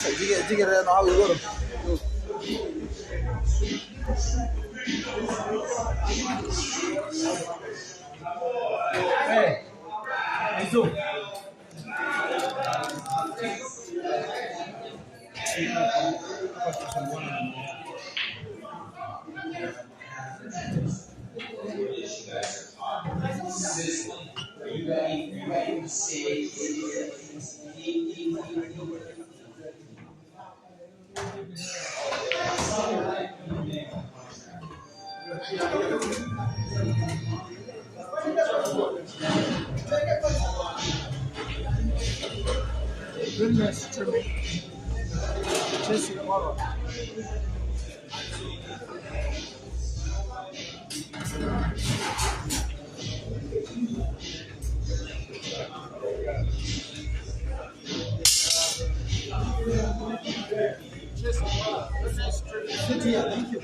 Jigga know how we go. Hey, Izu. Goodness to me. Jesse Waller. Thank you.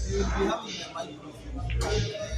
You will be having a microphone.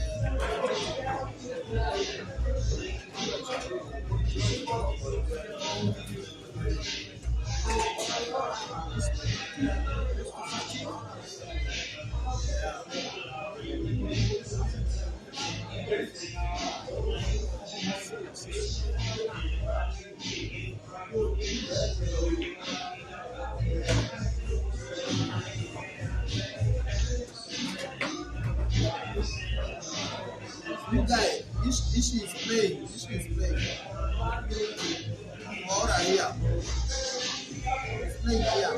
You guys, this is playing. This is playing. All right, here. It's playing here.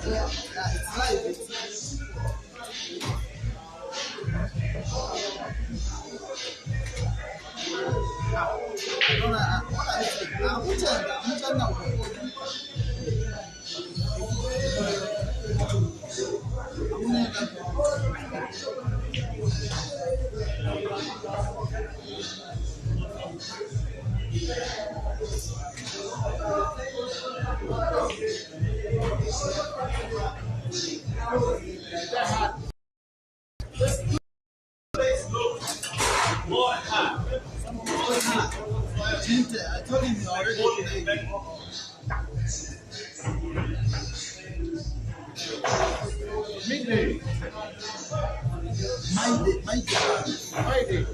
Yeah, it's live. I told him already today. Midday. My day.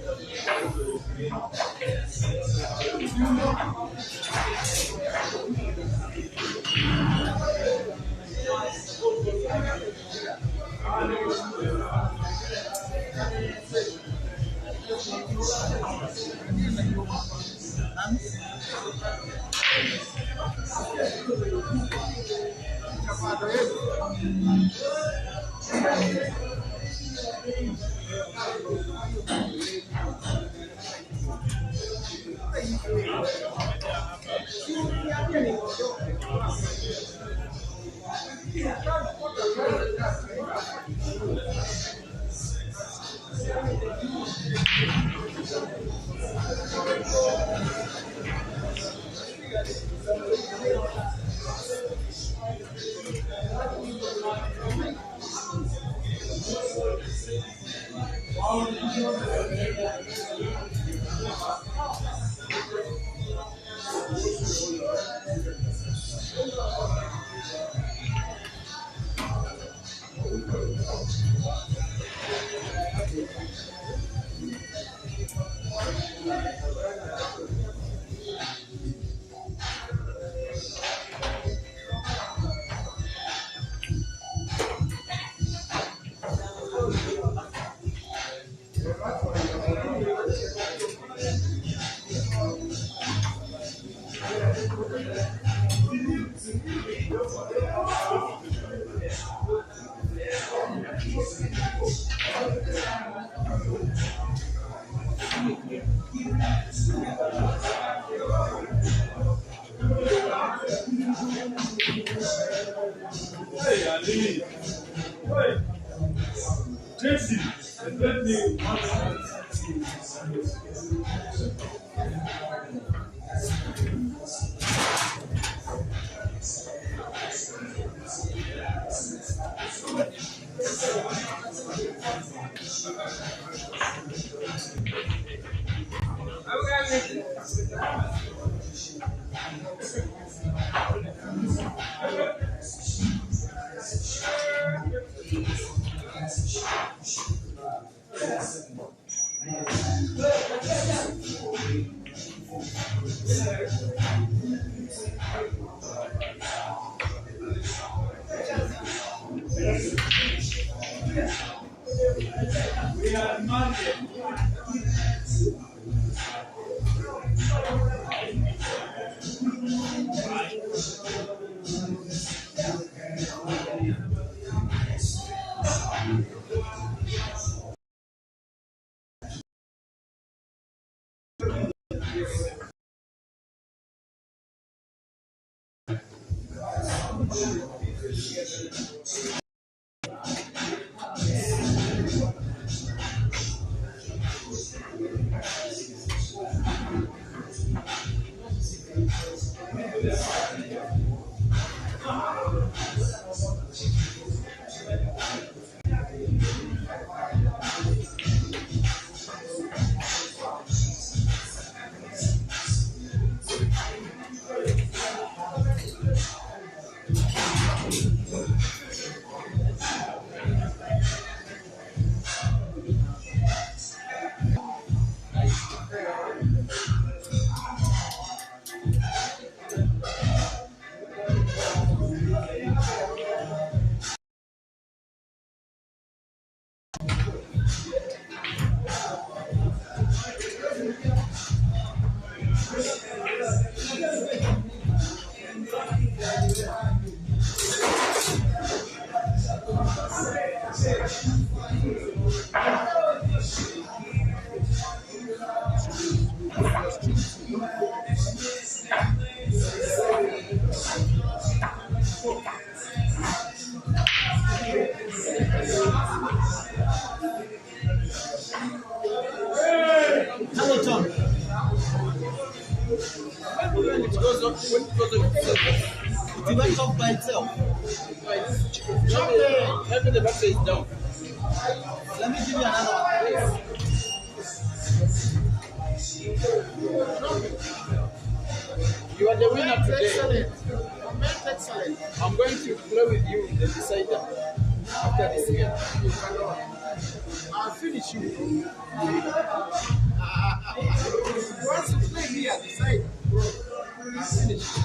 Jesse, let me. Hello, Tom. It went off by itself. Maybe the battery is down. Let me give you another one. You are the winner today. Excellent. I'm going to play with you in the decider after this game. I'll finish you. Once you play me at the side, bro, I'll finish you.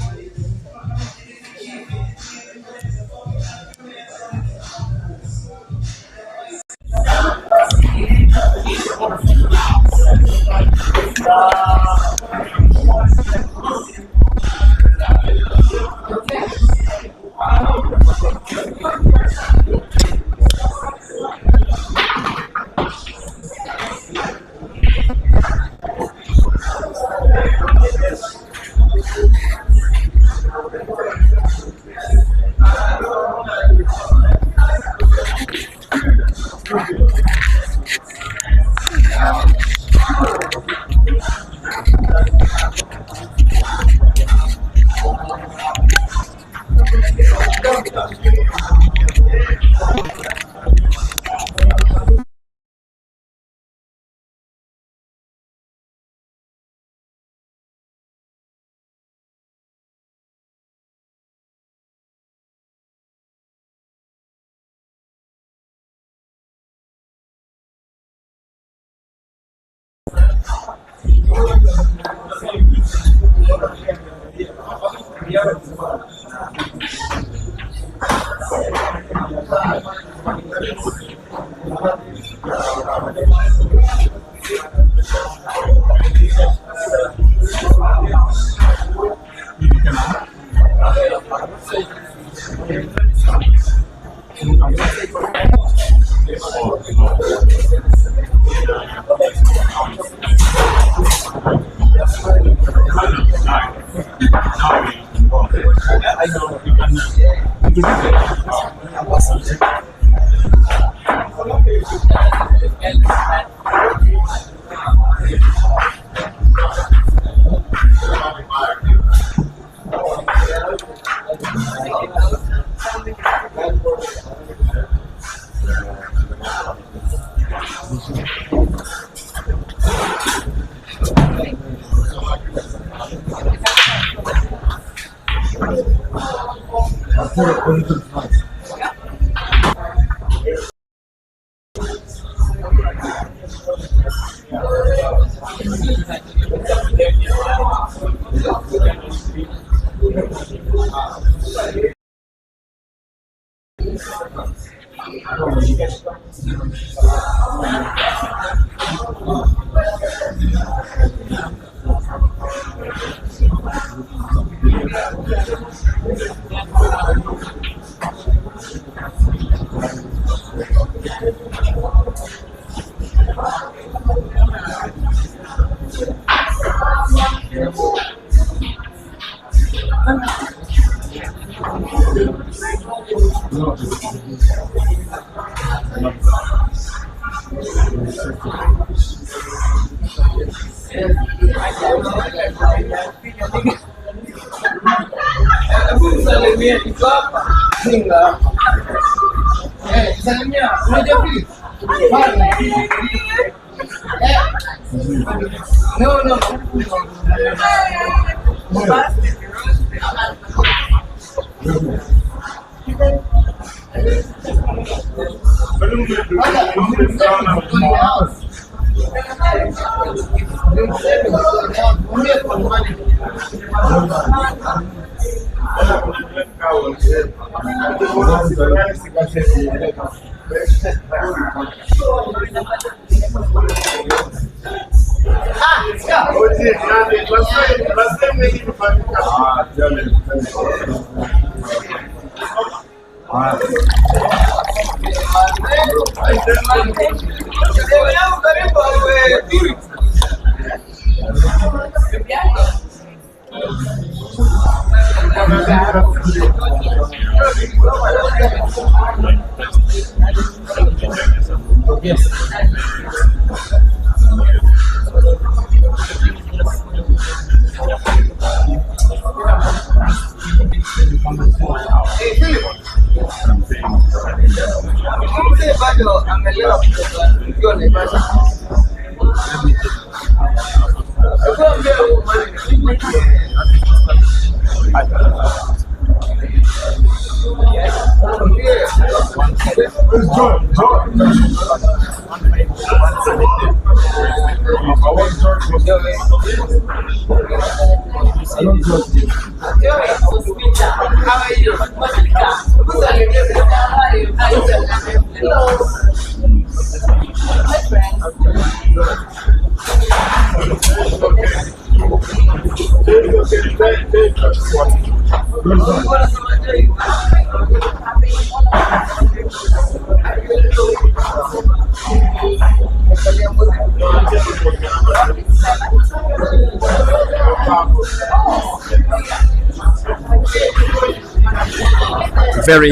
Very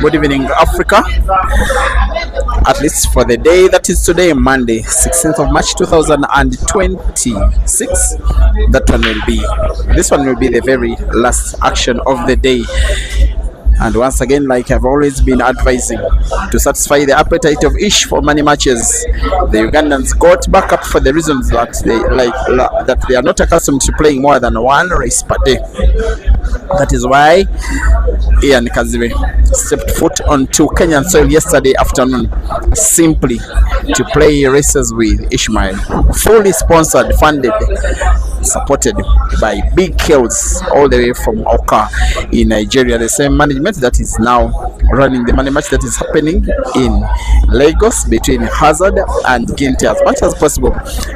good evening, Africa. At least for the day that is today, Monday, 16th of March 2026. This one will be the very last action of the day. And once again, like I've always been advising, to satisfy the appetite of Ish for money matches, the Ugandans got back up for the reasons that they are not accustomed to playing more than one race per day. That is why Ian Kazibe stepped foot onto Kenyan soil yesterday afternoon simply to play races with Ishmael. Fully sponsored, funded, supported by Big Kills all the way from Oka in Nigeria. The same management that is now running the money match that is happening in Lagos between Hazard and Ginty. As much as possible,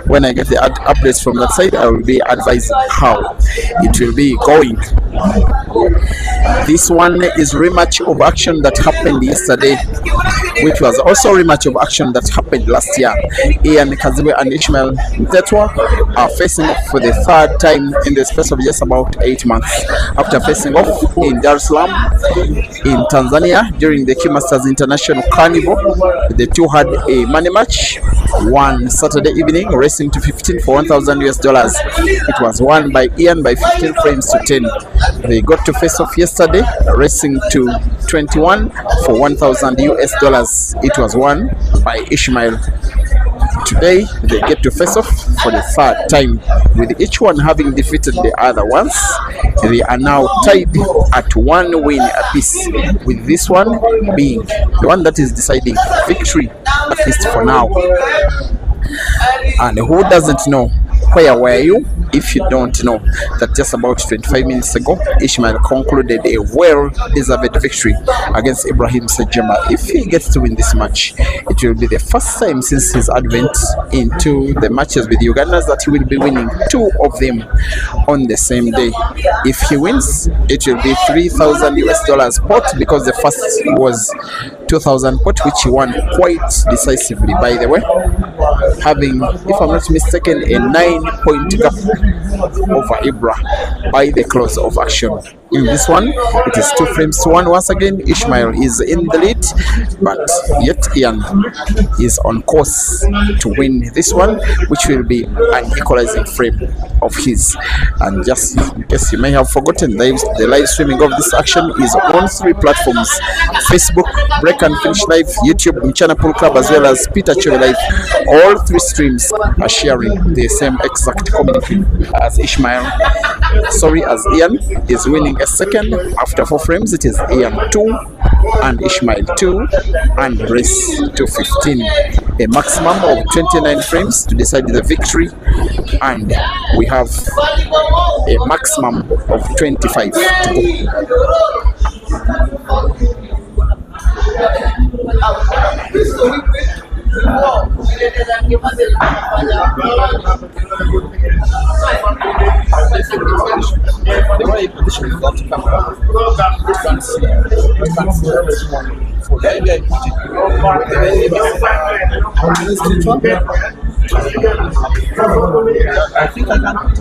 when I get the updates from that side, I will be advising how it will be going. This one is rematch of action that happened yesterday, which was also rematch of action that happened last year. Ian Kazibe and Ishmael Mtetwa are facing off for the third time in the space of just about 8 months after facing off in Dar es Salaam in Tanzania during the Q Masters International Carnival. The two had a money match one Saturday evening, racing to 15 for $1,000. It was won by Ian by 15 frames to 10. They got to face off yesterday, racing to 21 for $1,000. It was won by Ishmael. Today they get to face off for the third time, with each one having defeated the other once. They are now tied at 1 win apiece, with this one being the one that is deciding victory, at least for now. And who doesn't know? Where were you if you don't know that just about 25 minutes ago, Ishmael concluded a well-deserved victory against Ibrahim Sejema? If he gets to win this match, it will be the first time since his advent into the matches with Ugandans that he will be winning 2 of them on the same day. If he wins, it will be $3,000 pot, because the first was 2,000 pot, which he won quite decisively, by the way, having, if I'm not mistaken, a 9-point gap over Ibra by the close of action. In this one, it is 2 frames to 1. Once again, Ishmael is in the lead, but yet Ian is on course to win this one, which will be an equalizing frame of his. And just in case you may have forgotten, the live streaming of this action is on 3 platforms: Facebook, Break and Finish Live, YouTube, Mchana Pool Club, as well as Peter Choi Live. All 3 streams are sharing the same exact community as Ishmael. Sorry, as Ian is winning a second after 4 frames. It is Ian 2 and Ishmael 2 and race to 15. A maximum of 29 frames to decide the victory, and we have a maximum of 25 to The way position is not to come around. You can't see everyone. Maybe I put it. I think I can put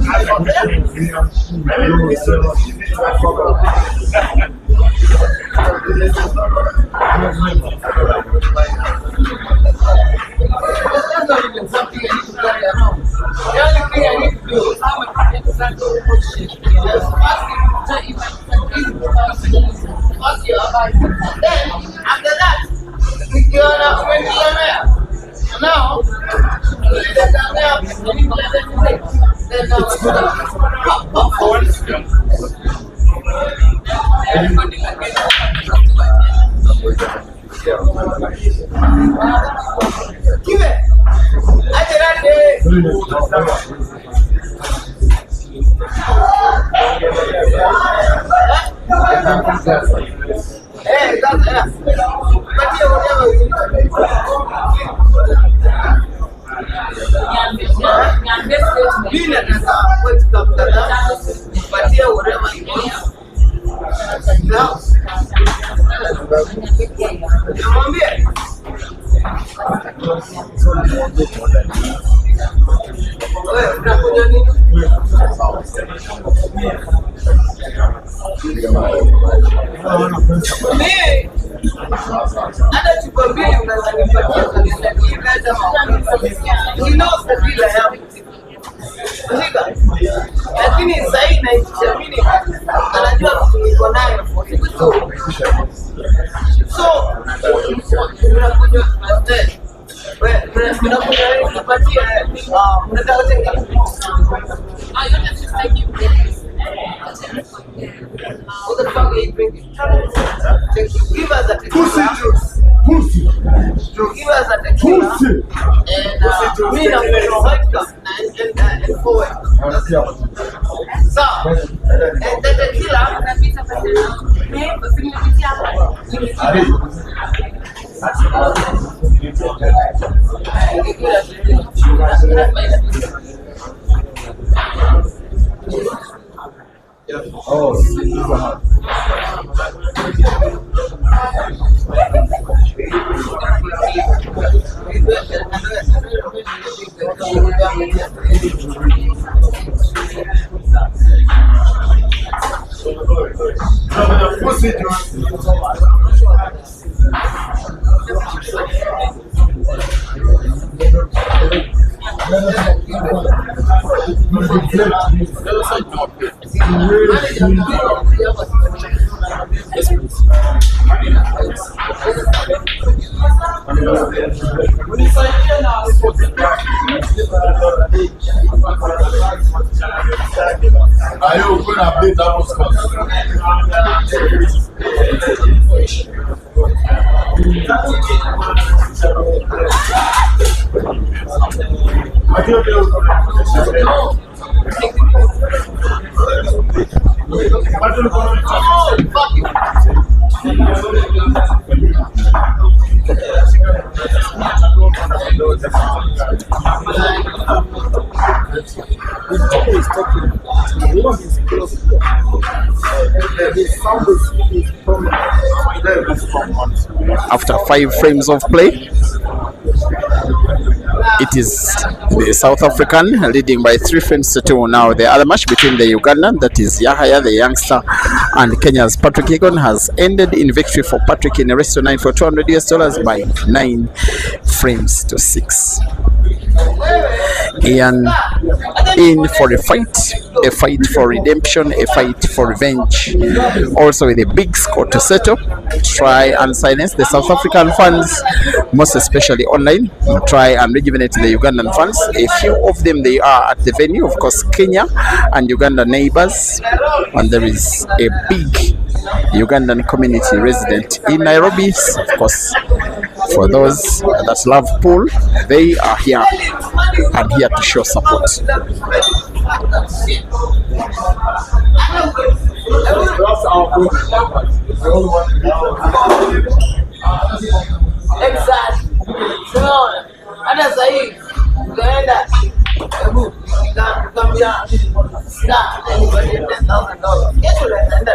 Then after that, you are not going to now. Give it. Hey, that's enough. But you whatever you lakini sasa hivi najiamini anajua niko nayo so unakuja wewe unakuja kupatia unataka tena what the fuck are you drinking? Give us a pussy juice. Pussy. Give us a tequila. And me and vodka and forward. So, and the tequila. Oh, Are you going to update that After 5 frames of play, it is the South African leading by 3 frames to 2. Now the other match between the Ugandan, that is Yahaya the youngster, and Kenya's Patrick Egon has ended in victory for Patrick in a race to 9 for $200 by 9 frames to 6. Ian in for a fight for redemption, a fight for revenge. Also with a big score to settle, try and silence the South African fans, most especially online, try and rejuvenate the Ugandan fans. A few of them, they are at the venue, of course, Kenya and Uganda neighbors, and there is a big Ugandan community resident in Nairobi, of course. For those that love pool, they are here and here to show support. Exactly. So, hata sasa hivi ukaenda hebu nikamwambia star anybody $10,000. Kesho unaenda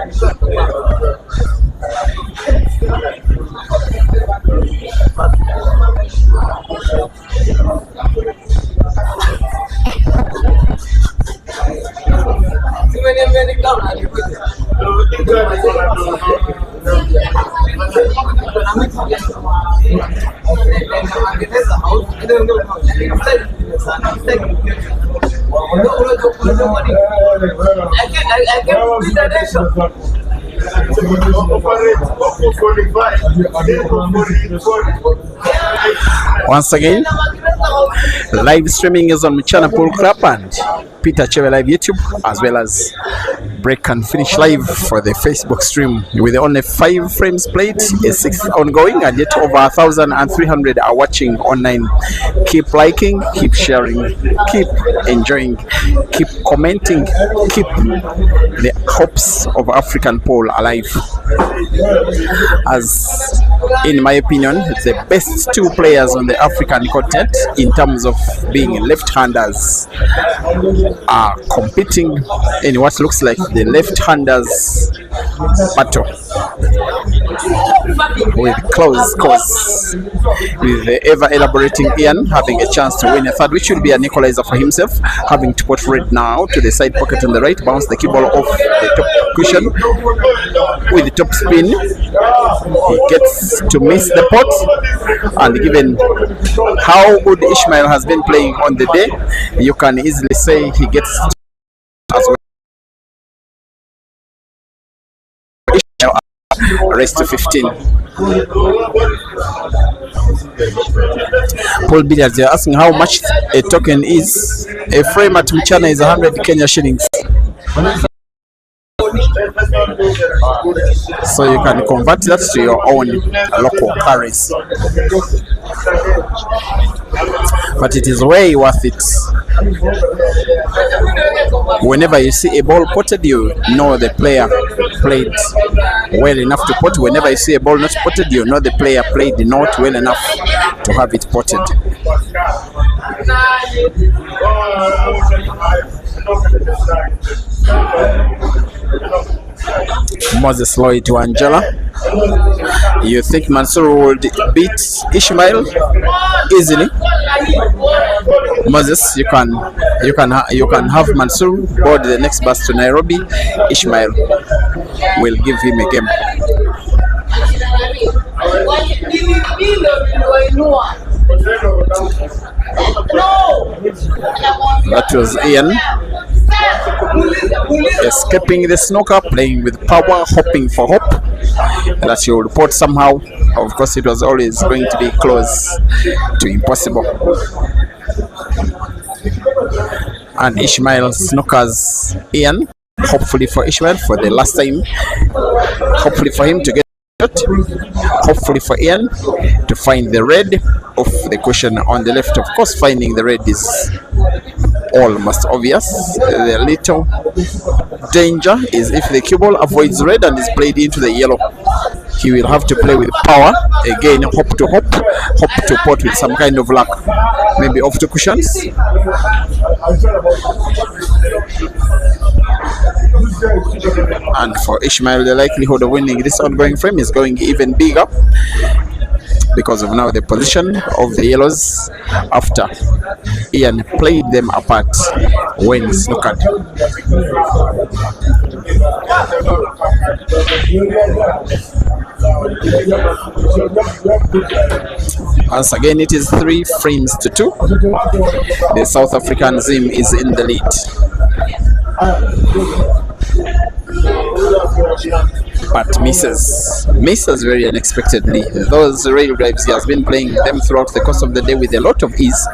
Once again, live streaming is on Mchana Pool Club and Peter Cheve Live YouTube, as well as Break and Finish Live for the Facebook stream. With only 5 frames played, a 6th ongoing, and yet over 1,300 are watching online. Keep liking, keep sharing, keep enjoying, keep commenting, keep the hopes of African pole alive. As in my opinion, the best 2 players on the African continent in terms of being left-handers are competing in what looks like the left-handers battle, with close scores, with the ever-elaborating Ian having a chance to win a third, which will be an equalizer for himself, having to put red now to the side pocket on the right, bounce the cue ball off the top cushion with the top spin. He gets to miss the pot, and given how good Ishmael has been playing on the day, you can easily say he gets as well. Race to 15. Paul Billiards, you're asking how much a token is. A frame at Mchana is 100 Kenya shillings. So you can convert that to your own local currency. But it is way worth it. Whenever you see a ball potted, you know the player played well enough to pot. Whenever you see a ball not potted, you know the player played not well enough to have it potted. Moses Lloyd to Angela. You think Mansour would beat Ishmael easily? Moses, you can have Mansour board the next bus to Nairobi. Ishmael will give him a game. That was Ian escaping the snooker, playing with power, hopping for hope. that he would put somehow. Of course, it was always going to be close to impossible. And Ishmael snookers Ian, hopefully for Ishmael for the last time, hopefully for him to get it, hopefully for Ian to find the red of the cushion on the left. Of course, finding the red is almost obvious. The little danger is if the cue ball avoids red and is played into the yellow. He will have to play with power again, hope to pot with some kind of luck, maybe off to cushions. And for Ishmael, the likelihood of winning this ongoing frame is going even bigger because of now the position of the yellows after Ian played them apart when snookered. Once again, it is 3 frames to 2. The South African Zim is in the lead. But misses very unexpectedly. Those rail drives, he has been playing them throughout the course of the day with a lot of ease.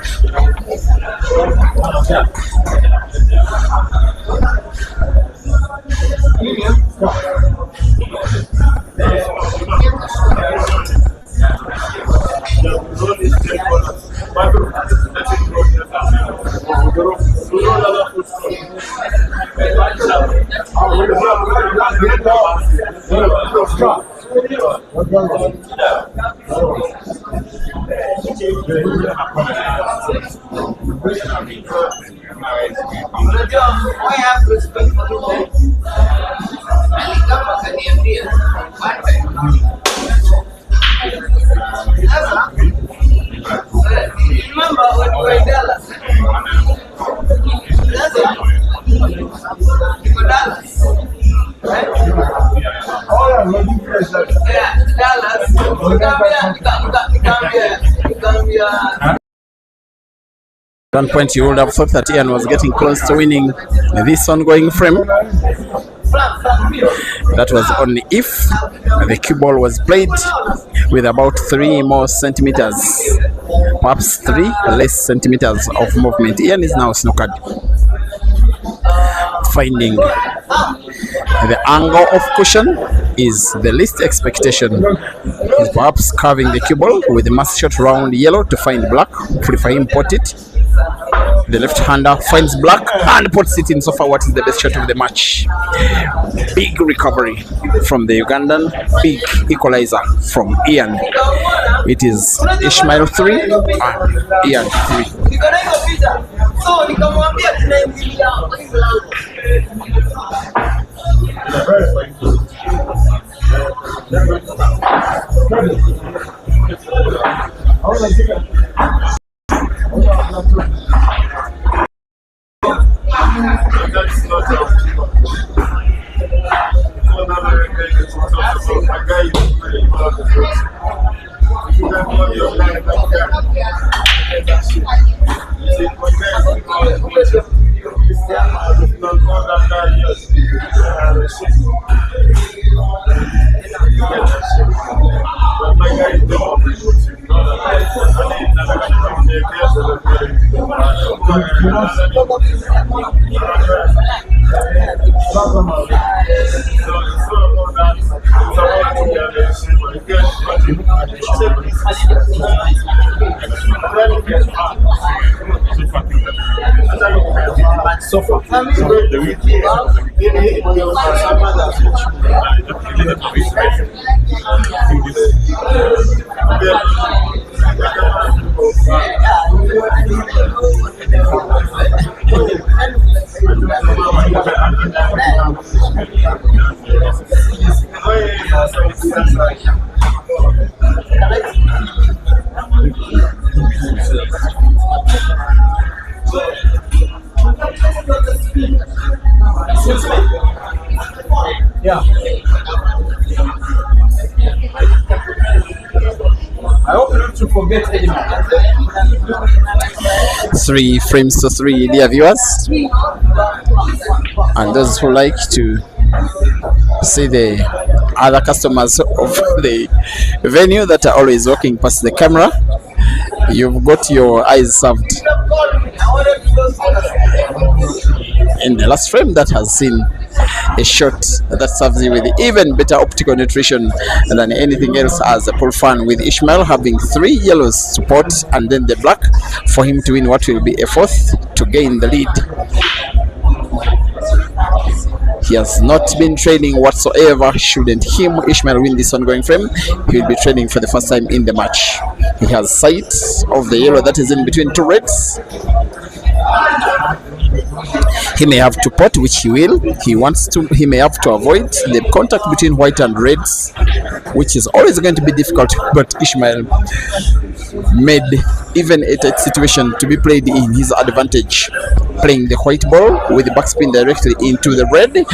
Remember when we were in Dallas? Dallas. Right? Yeah, Dallas. At one point, you would have thought that Ian was getting close to winning this ongoing frame. That was only if the cue ball was played with about 3 more centimeters, perhaps 3 less centimeters of movement. Ian is now snookered, finding the angle of cushion is the least expectation. He's perhaps carving the cue ball with the mass shot round yellow to find black. Hopefully for him, pot it. The left-hander finds black and puts it in. So far, what is the best shot of the match? Big recovery from the Ugandan, big equalizer from Ian. It is Ishmael 3 and Ian 3. So far, yeah. I hope not to forget anyone. 3 frames to 3, dear viewers, and those who like to see the other customers of the venue that are always walking past the camera. You've got your eyes served. In the last frame, that has seen a shot that serves you with even better optical nutrition than anything else as a pull fan, with Ishmael having 3 yellows to pot and then the black for him to win what will be a 4th to gain the lead. He has not been training whatsoever. Shouldn't Ishmael win this ongoing frame, he will be training for the first time in the match. He has sight of the yellow that is in between 2 reds. He may have to pot, which he will. He may have to avoid the contact between white and reds, which is always going to be difficult, but Ishmael made even a tight situation to be played in his advantage, playing the white ball with the backspin directly into the red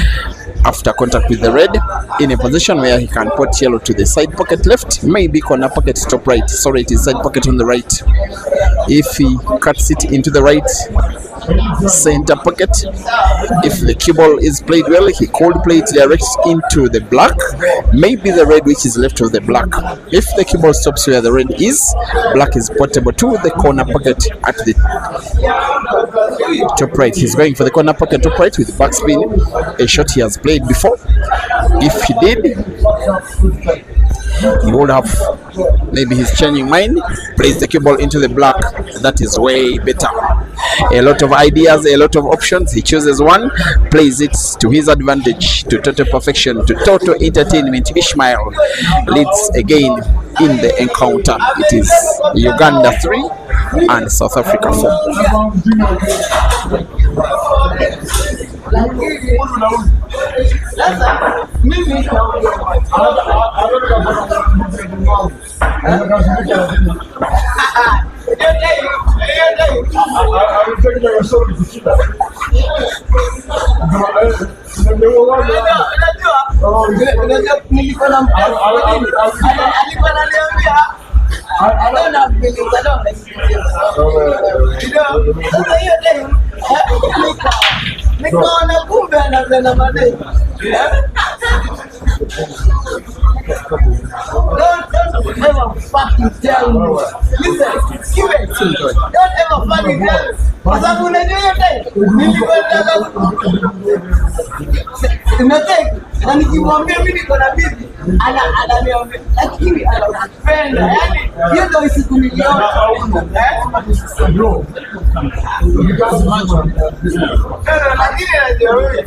after contact with the red, in a position where he can put yellow to the side pocket left, maybe corner pocket top right. Sorry, it is side pocket on the right. If he cuts it into the right center pocket, if the cue ball is played well, he could play it direct into the black, maybe the red which is left of the black. If the cue ball stops where the red is, black is portable to the corner pocket at the top right. He's going for the corner pocket top right with backspin, a shot he has played before. If he did, he would have, maybe he's changing mind, plays the cue ball into the black. That is way better. A lot of ideas, a lot of options. He chooses one, plays it to his advantage, to total perfection, to total entertainment. Ishmael leads again in the encounter. It is Uganda 3 and South Africa Don't ever fucking tell me. Listen, give it to me. Don't ever fucking tell me. Kwa sababu unajua yote nilikwenda na nikimwambia mimi niko na bibi ananiambia lakini anakupenda, yani hiyo ndio siku niliona lakini anajua wewe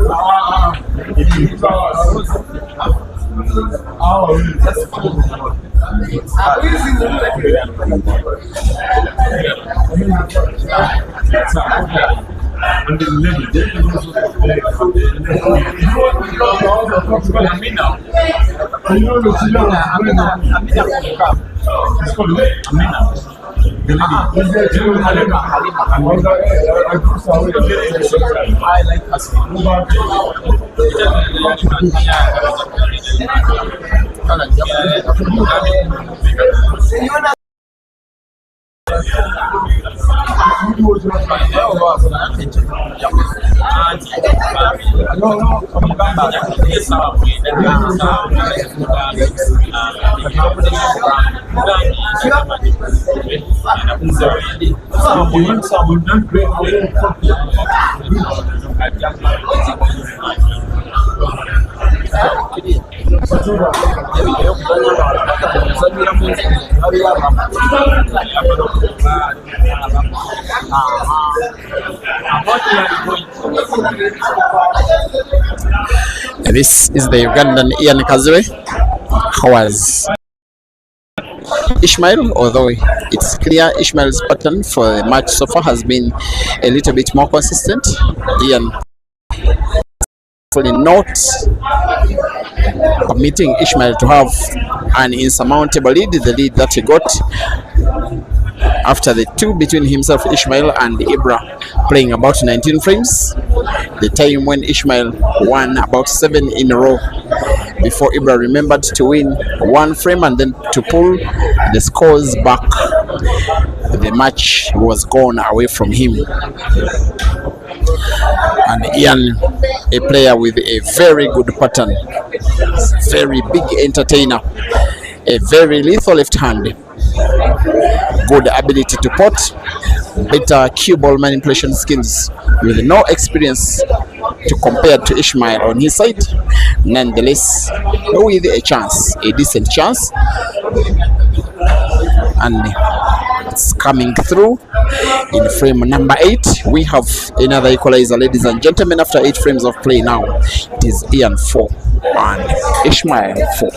This is the Ugandan Ian Kazwe, who was Ishmael, although it's clear Ishmael's pattern for the match so far has been a little bit more consistent. Ian not permitting Ishmael to have an insurmountable lead, the lead that he got after the two between himself, Ishmael, and Ibra playing about 19 frames, the time when Ishmael won about 7 in a row before Ibra remembered to win 1 frame and then to pull the scores back. The match was gone away from him. And Ian, a player with a very good pattern, Very big entertainer, a very lethal left hand, good ability to pot, better cue ball manipulation skills with no experience to compare to Ishmael on his side. Nonetheless, with a chance, a decent chance, and it's coming through in frame number 8. We have another equalizer, ladies and gentlemen. After 8 frames of play now, it is Ian 4 and Ishmael 4.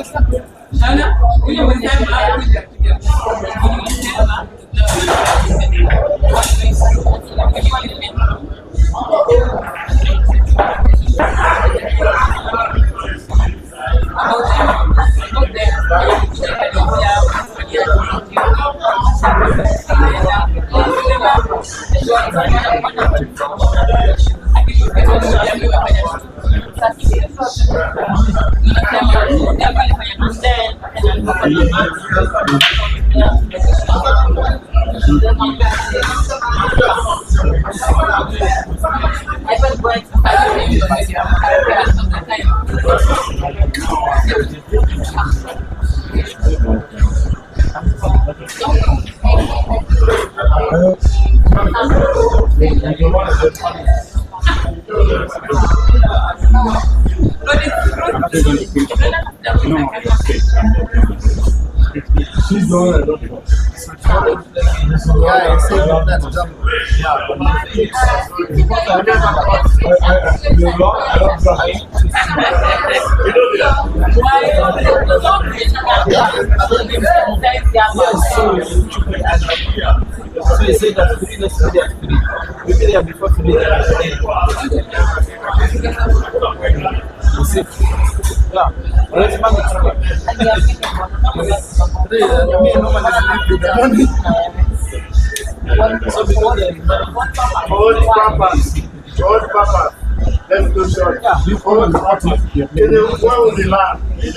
Let's go short. Before the party, where will the land? The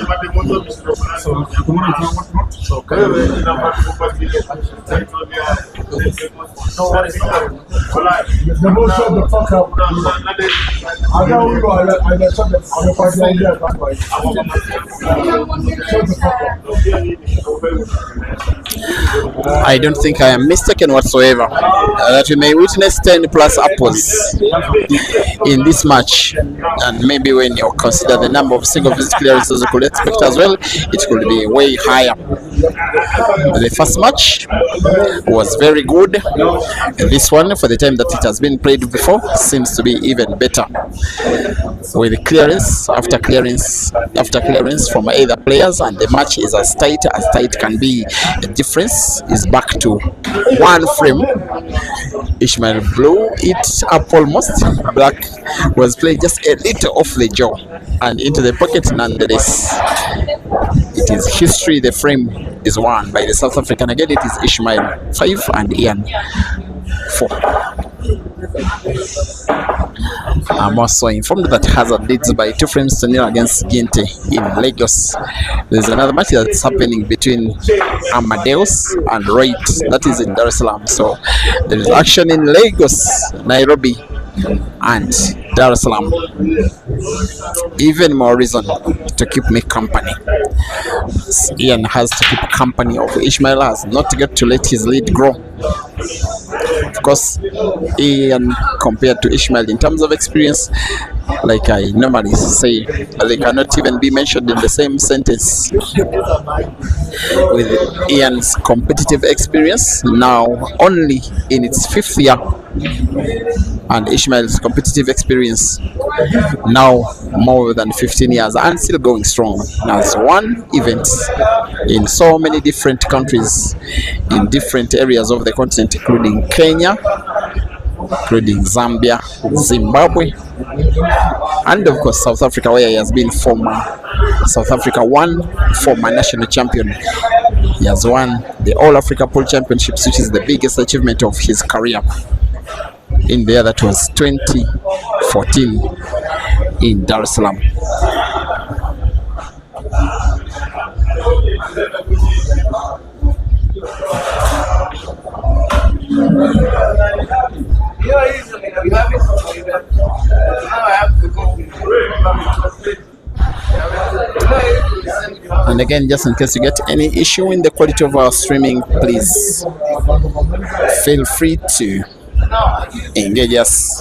most shut the fuck up. I know we are. I shut the party idea. Shut the fuck up. I don't think I am mistaken whatsoever that we may witness 10 plus upwards in this match, and maybe when you consider the number of single visit clearances you could expect as well, it could be way higher. The first match was very good. This one, for the time that it has been played before, seems to be even better, with clearance after clearance after clearance from either players, and the match is as tight can be. The difference is back to 1 frame. Ishmael blew it up almost. Black was playing just a little off the jaw and into the pocket. Nonetheless, it is history. The frame is won by the South African. Again, it is Ishmael 5 and Ian 4. I'm also informed that Hazard leads by 2 frames to 0 against Ginte in Lagos. There's another match that's happening between Amadeus and Wright, that is in Dar es Salaam. So there is action in Lagos, Nairobi, and Dar es Salaam. Even more reason to keep me company. Ian has to keep company of Ishmael, has not got to let his lead grow. Of course, Ian compared to Ishmael in terms of experience, like I normally say, they cannot even be mentioned in the same sentence. With Ian's competitive experience now only in its 5th year, and Ishmael's competitive experience now more than 15 years and still going strong. Has won events in so many different countries, in different areas of the continent, including Kenya, including Zambia, Zimbabwe, and of course South Africa, where he has been former South Africa 1 former national champion. He has won the All Africa Pool Championships, which is the biggest achievement of his career. In there, that was 2014 in Dar es Salaam. And again, just in case you get any issue in the quality of our streaming, please feel free to engage us.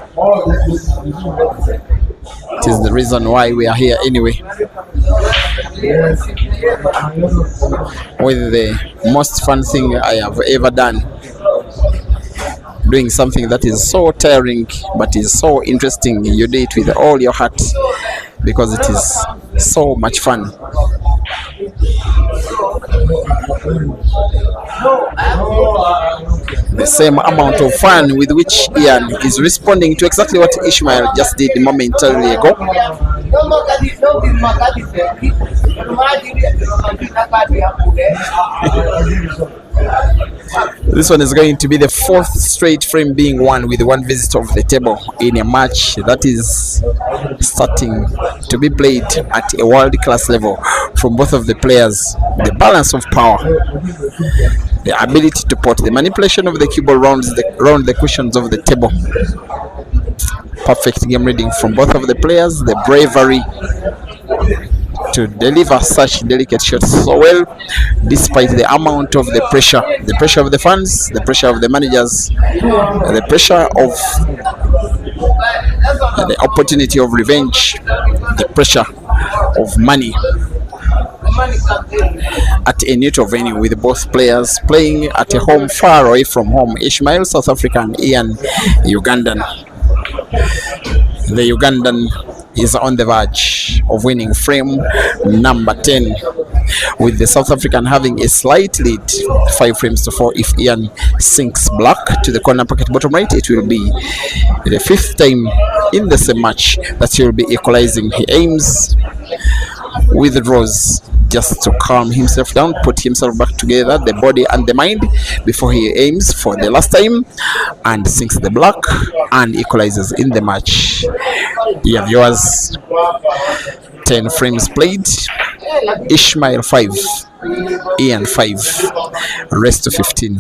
It is the reason why we are here anyway. With the most fun thing I have ever done, doing something that is so tiring but is so interesting. You do it with all your heart because it is so much fun. The same amount of fun with which Ian is responding to exactly what Ishmael just did momentarily ago. This one is going to be the fourth straight frame being won with one visit of the table in a match that is starting to be played at a world-class level from both of the players. The balance of power, the ability to put the manipulation of the cue ball around the cushions of the table. Perfect game reading from both of the players. The bravery to deliver such delicate shots so well, despite the amount of the pressure of the fans, the pressure of the managers, the pressure of the opportunity of revenge, the pressure of money at a neutral venue with both players playing at a home far away from home. Ishmael, South Africa, and Ian, Ugandan. The Ugandan is on the verge of winning frame number 10, with the South African having a slight lead, 5 frames to 4. If Ian sinks black to the corner pocket bottom right, it will be the 5th time in the same match that he will be equalizing. He aims, withdraws just to calm himself down, put himself back together, the body and the mind, before he aims for the last time and sinks the black and equalizes in the match. Yeah, viewers, 10 frames played. Ishmael 5, Ian 5, rest to 15.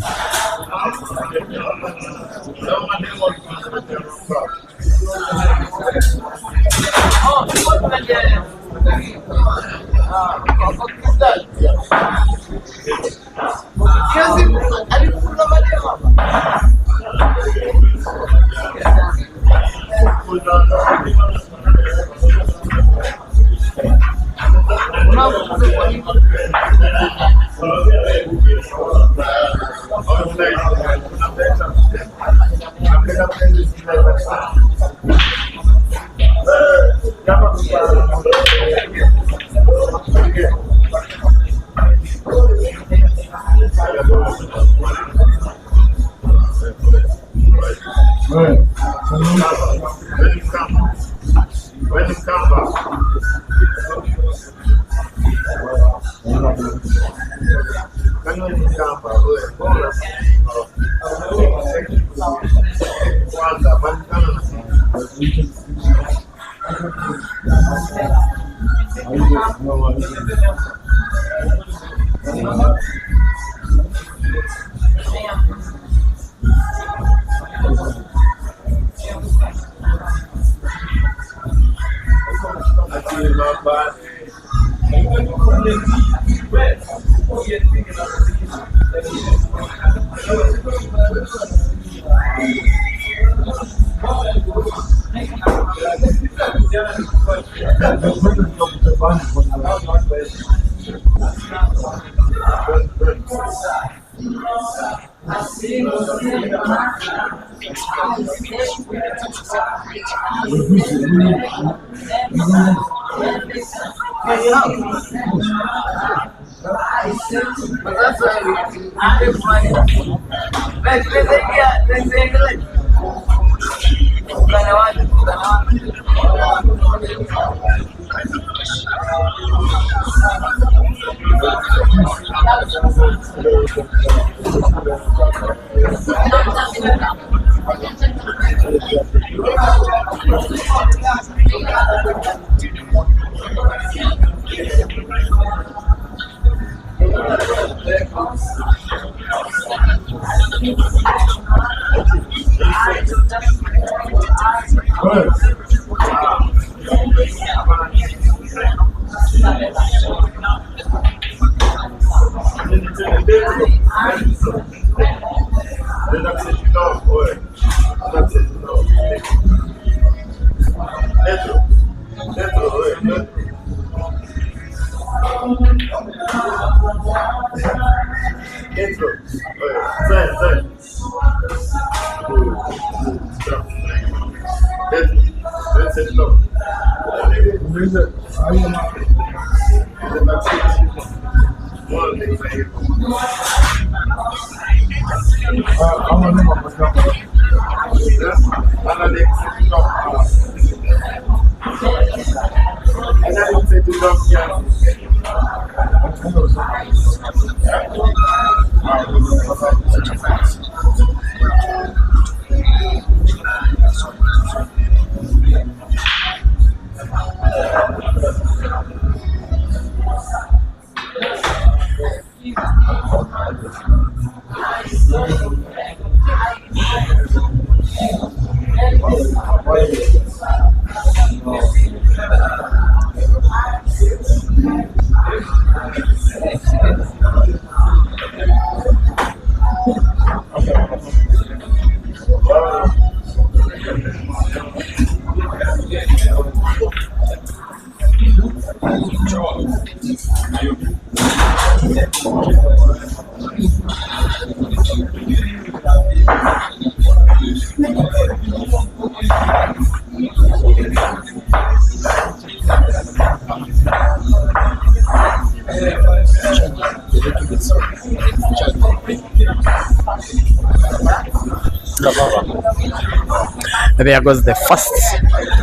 There goes the first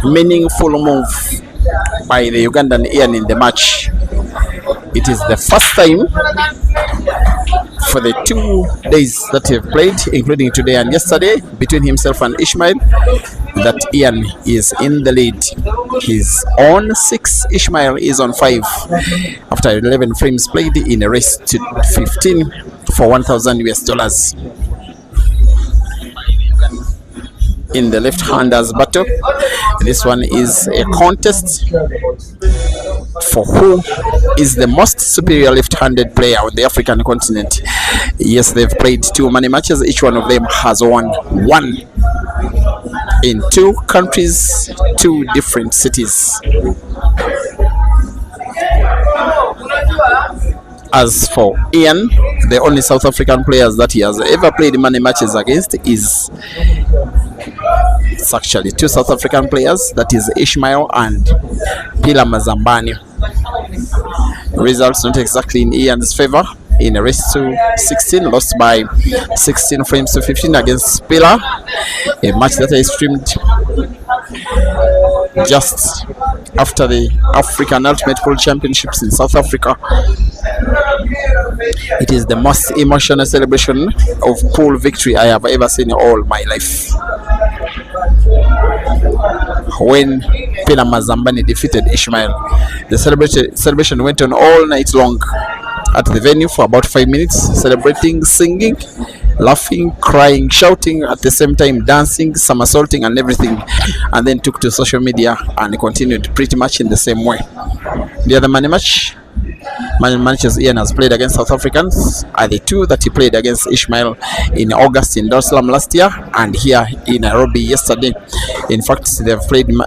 meaningful move by the Ugandan Ian in the match. It is the first time for the 2 days that he have played, including today and yesterday, between himself and Ishmael, that Ian is in the lead. He's on 6, Ishmael is on 5 after 11 frames played in a race to 15 for $1,000 in the left-handers battle. This one is a contest for who is the most superior left-handed player on the African continent. Yes, they've played 2 money matches. Each one of them has won 1 in 2 countries, 2 different cities. As for Ian, the only South African players that he has ever played money matches against is it's actually 2 South African players, that is Ishmael and Pila Mazambani. Results not exactly in Ian's favor. In a race to 16, lost by 16 frames to 15 against Pila, a match that I streamed just after the African Ultimate Pool Championships in South Africa. It is the most emotional celebration of pool victory I have ever seen in all my life. When Pila Mazambani defeated Ishmael, the celebration went on all night long at the venue for about 5 minutes, celebrating, singing, laughing, crying, shouting, at the same time dancing, somersaulting and everything, and then took to social media and continued pretty much in the same way. The other money matches Ian has played against South Africans are the 2 that he played against Ishmael in August in Dar es Salaam last year and here in Nairobi yesterday. In fact,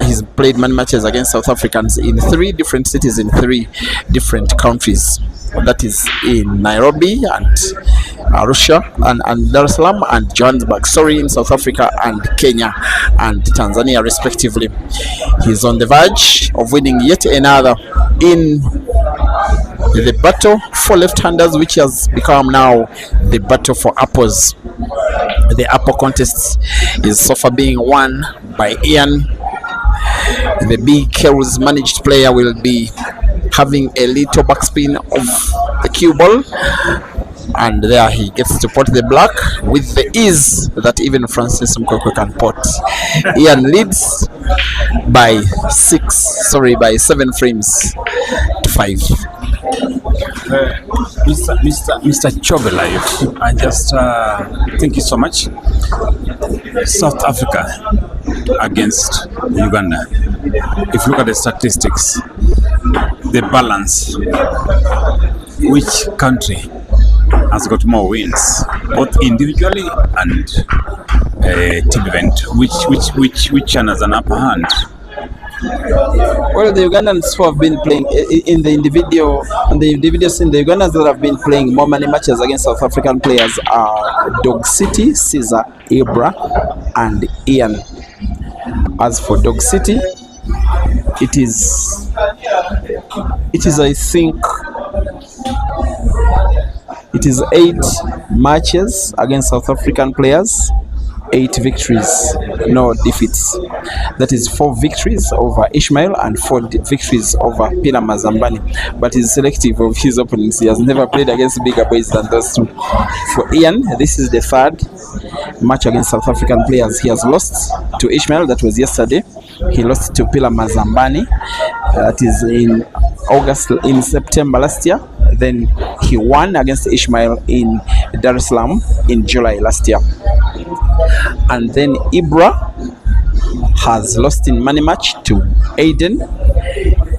he's played money matches against South Africans in 3 different cities in 3 different countries. That is in Nairobi and Arusha and Dar es Salaam and Johannesburg, in South Africa, and Kenya and Tanzania respectively. He's on the verge of winning yet another in the battle for left-handers, which has become now the battle for apples. The apple contest is so far being won by Ian. The BK's managed player will be having a little backspin of the cue ball, and there he gets to pot the black with the ease that even Francis Mkwekwe can pot. Ian leads by 7 frames to 5. Mr. Chobela, I just thank you so much. South Africa against Uganda. If you look at the statistics, the balance, which country has got more wins, both individually and team event, which one has an upper hand? Well, the Ugandans who have been playing in the individual scene, the Ugandans that have been playing more money matches against South African players are Dog City, Caesar, Ibra, and Ian. As for Dog City, it is I think it is 8 matches against South African players, 8 victories, no defeats. That is 4 victories over Ishmael and 4 victories over Pila Mazambani. But he's selective of his opponents. He has never played against bigger boys than those two. For Ian, this is the 3rd match against South African players. He has lost to Ishmael, that was yesterday. He lost to Pila Mazambani, that is in September last year. Then he won against Ishmael in Dar es Salaam in July last year. And then Ibra has lost in money match to Aiden.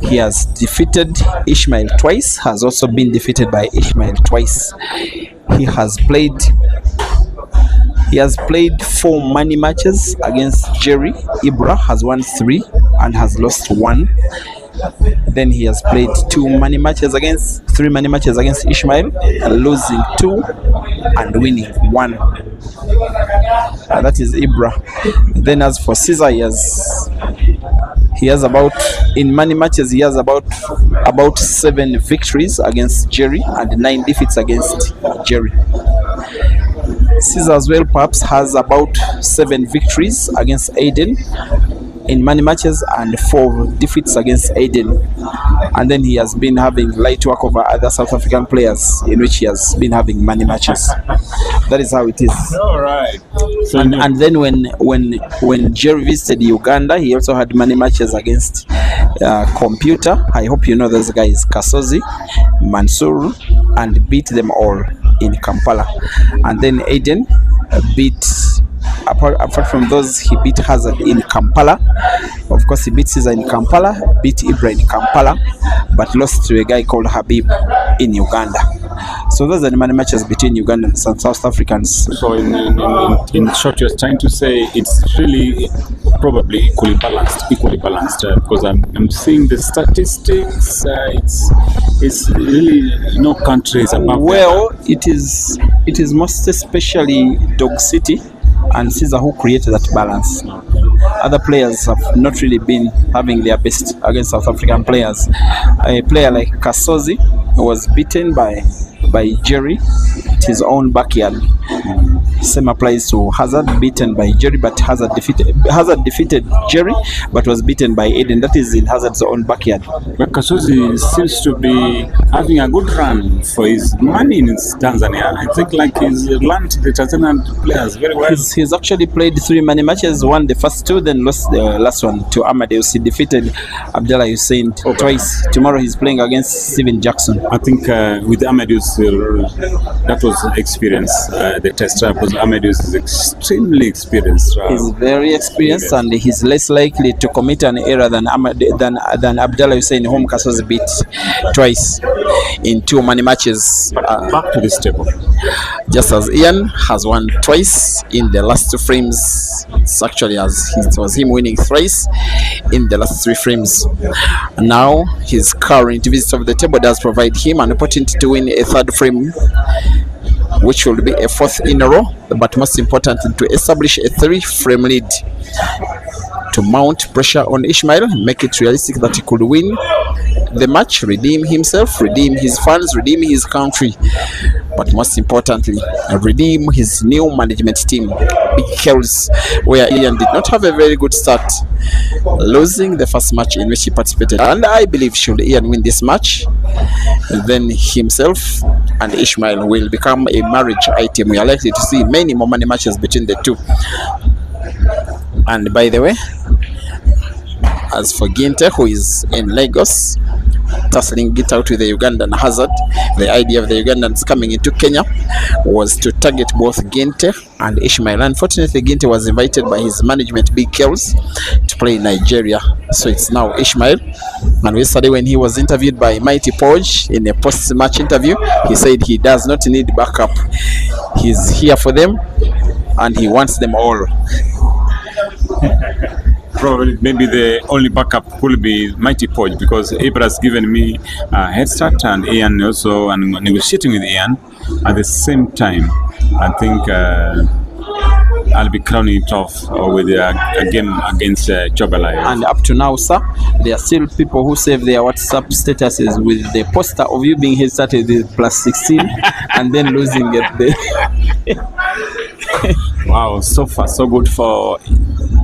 He has defeated Ishmael twice, has also been defeated by Ishmael twice. He has played 4 money matches against Jerry. Ibra has won 3 and has lost 1. Then he has played 3 money matches against Ishmael, losing 2 and winning 1. That is Ibra. Then as for Caesar, he has about, in money matches, he has about 7 victories against Jerry and 9 defeats against Jerry. Caesar as well perhaps has about 7 victories against Aiden in money matches and 4 defeats against Aiden. And then he has been having light work over other South African players in which he has been having money matches. That is how it is. All right. So and then when Jerry visited Uganda, he also had money matches against Computer. I hope you know those guys, Kasozi, Mansur, and beat them all in Kampala. And then Aiden beat, apart from those, he beat Hazard in Kampala. Of course, he beat Caesar in Kampala, beat Ibra in Kampala, but lost to a guy called Habib in Uganda. So those are the money matches between Ugandans and South Africans. So in short, you're trying to say it's really probably equally balanced, because I'm seeing the statistics. It's really no country is above. Well, it is most especially Dog City and Caesar who created that balance. Other players have not really been having their best against South African players. A player like Kasozi was beaten by Jerry at his own backyard. Same applies to Hazard, beaten by Jerry, but Hazard defeated Jerry, but was beaten by Aiden. That is in Hazard's own backyard. But Kasozi seems to be having a good run for his money in Tanzania. I think like he's learned the Tanzanian players very well. He's actually played 3 money matches, won the first 2, then lost the last one to Amadeus. He defeated Abdullah Hussein twice. Tomorrow he's playing against Steven Jackson. I think with Amadeus, that was experience, the test because Amadeus is extremely experienced. He's very experienced and he's less likely to commit an error than Abdullah Hussein, whom Kasozi beat twice in 2 money matches. Back to this table. Just as Ian has won twice in the last 2 frames, it's actually as it was him winning thrice in the last 3 frames. Now his current visit of the table does provide him an opportunity to win a 3rd frame, which will be a 4th in a row, but most importantly to establish a 3-frame lead to mount pressure on Ishmael, make it realistic that he could win the match, redeem himself, redeem his fans, redeem his country, but most importantly redeem his new management team, Big Kells, where Ian did not have a very good start, losing the first match in which he participated. And I believe should Ian win this match, then himself and Ishmael will become a marriage item. We are likely to see many more money matches between the two. And by the way, as for Ginte, who is in Lagos, tussling it out with the Ugandan Hazard, the idea of the Ugandans coming into Kenya was to target both Ginte and Ishmael. Unfortunately, Ginte was invited by his management, Big Kells, to play in Nigeria. So it's now Ishmael. And yesterday when he was interviewed by Mighty Podge in a post-match interview, he said he does not need backup. He's here for them and he wants them all. probably maybe the only backup could be Mighty Podge, because Ibra has given me a head start, and Ian also, and negotiating with Ian at the same time. I think I'll be crowning it off with a game against Chobelai. And up to now, sir, there are still people who save their WhatsApp statuses with the poster of you being head started with +16 and then losing it. Wow, so far so good for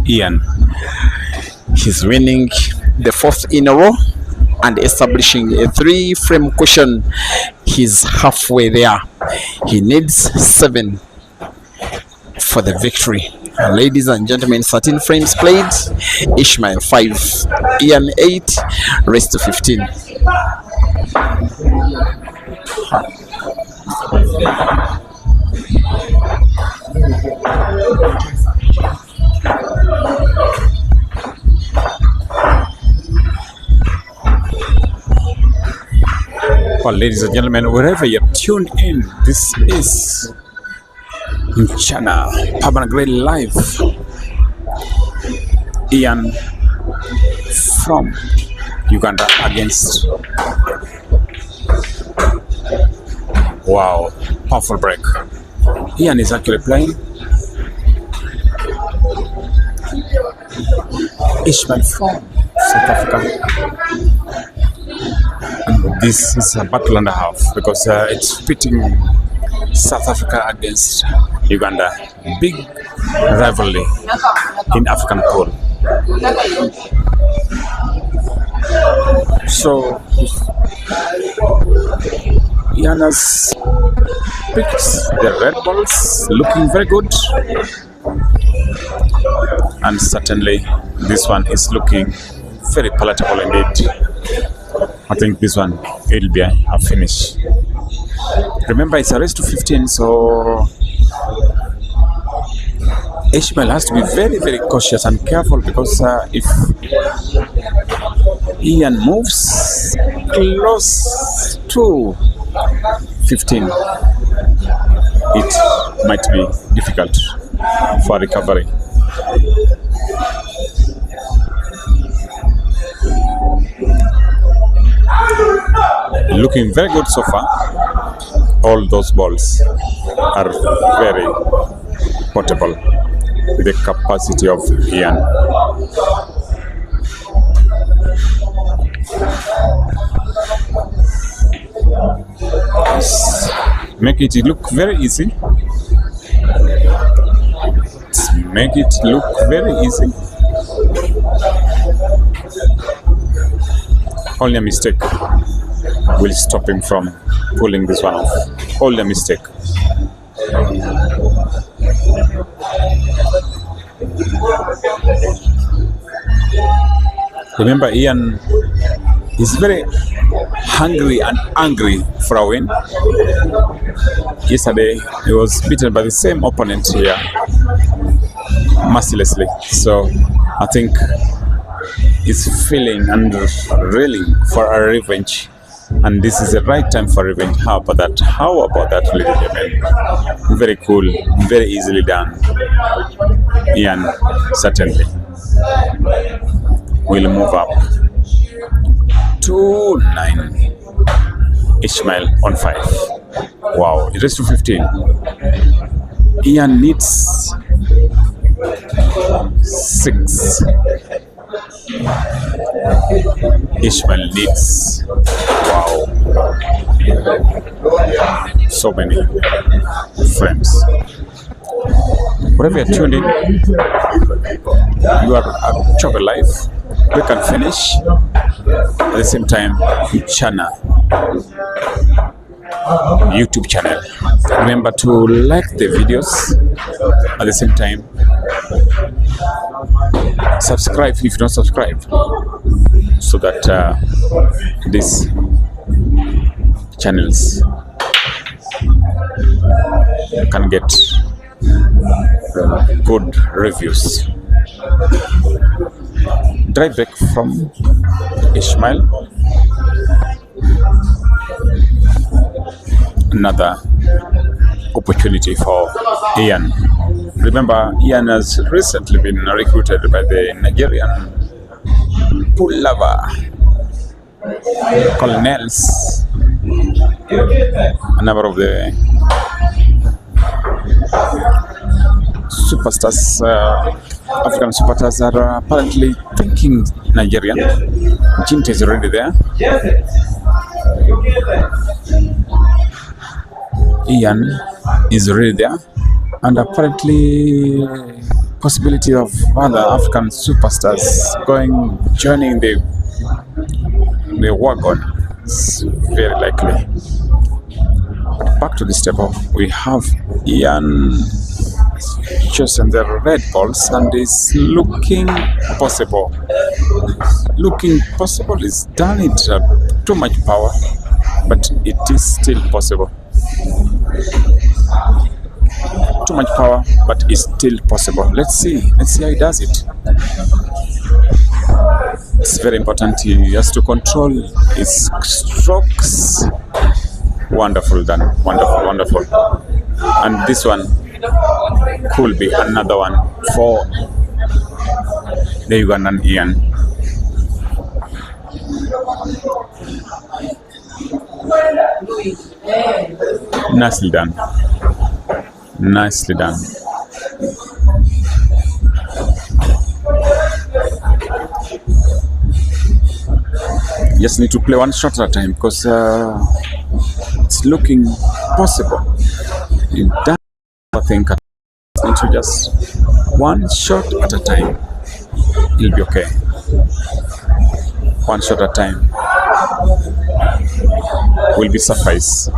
Ian. He's winning the 4th in a row and establishing a 3-frame cushion. He's halfway there. He needs 7 for the victory. Ladies and gentlemen, 13 frames played. Ishmael 5, Ian 8, rest to 15. Well, ladies and gentlemen, wherever you're tuned in, this is Mchana Permanent Grade Live. Ian from Uganda against, wow, powerful break. Ian is actually playing. Ishmael from South Africa. And this is a battle and a half, because it's pitting South Africa against Uganda. Big rivalry in African pool. So Ian has picked the red balls, looking very good. And certainly this one is looking very palatable indeed. I think this one, it'll be a finish. Remember, it's a race to 15, so Ishmael has to be very, very cautious and careful, because if Ian moves close to 15, it might be difficult for recovery. Looking very good so far. All those balls are very portable with the capacity of Ian. Make it look very easy. Make it look very easy. Only a mistake will stop him from pulling this one off. Only a mistake. Remember, Ian is very hungry and angry for a win. Yesterday, he was beaten by the same opponent here, mercilessly. So, I think he's feeling and reeling for a revenge. And this is the right time for revenge. How about that? How about that, ladies and gentlemen? Very cool, very easily done. Ian certainly will move up to 9. Ishmael on 5. Wow, it is to 15. Ian needs 6. Ishmael needs, wow, so many frames. Wherever you're tuned in, you are a Chobel Life. We can finish at the same time. Channel YouTube channel. Remember to like the videos at the same time. Subscribe if you don't subscribe, so that these channels can get good reviews. Drive back from Ishmael. Another opportunity for Ian. Remember, Ian has recently been recruited by the Nigerian Pulava colonels. A number of the superstars, African superstars, are apparently thinking Nigerian. Jinte is already there. Ian is already there. And apparently possibility of other African superstars joining the wagon is very likely. But back to this table, we have Ian chosen the red balls and is looking possible. Looking possible is done it too much power, but it is still possible. Too much power, but it's still possible. Let's see how he does it. It's very important. He has to control his strokes. Wonderful done. Wonderful. And this one could be another one for the Ugandan Ian. Nicely done. Nicely done. Just need to play one shot at a time because it's looking possible. You don't think need to just one shot at a time. It'll be okay. One shot at a time will be suffice.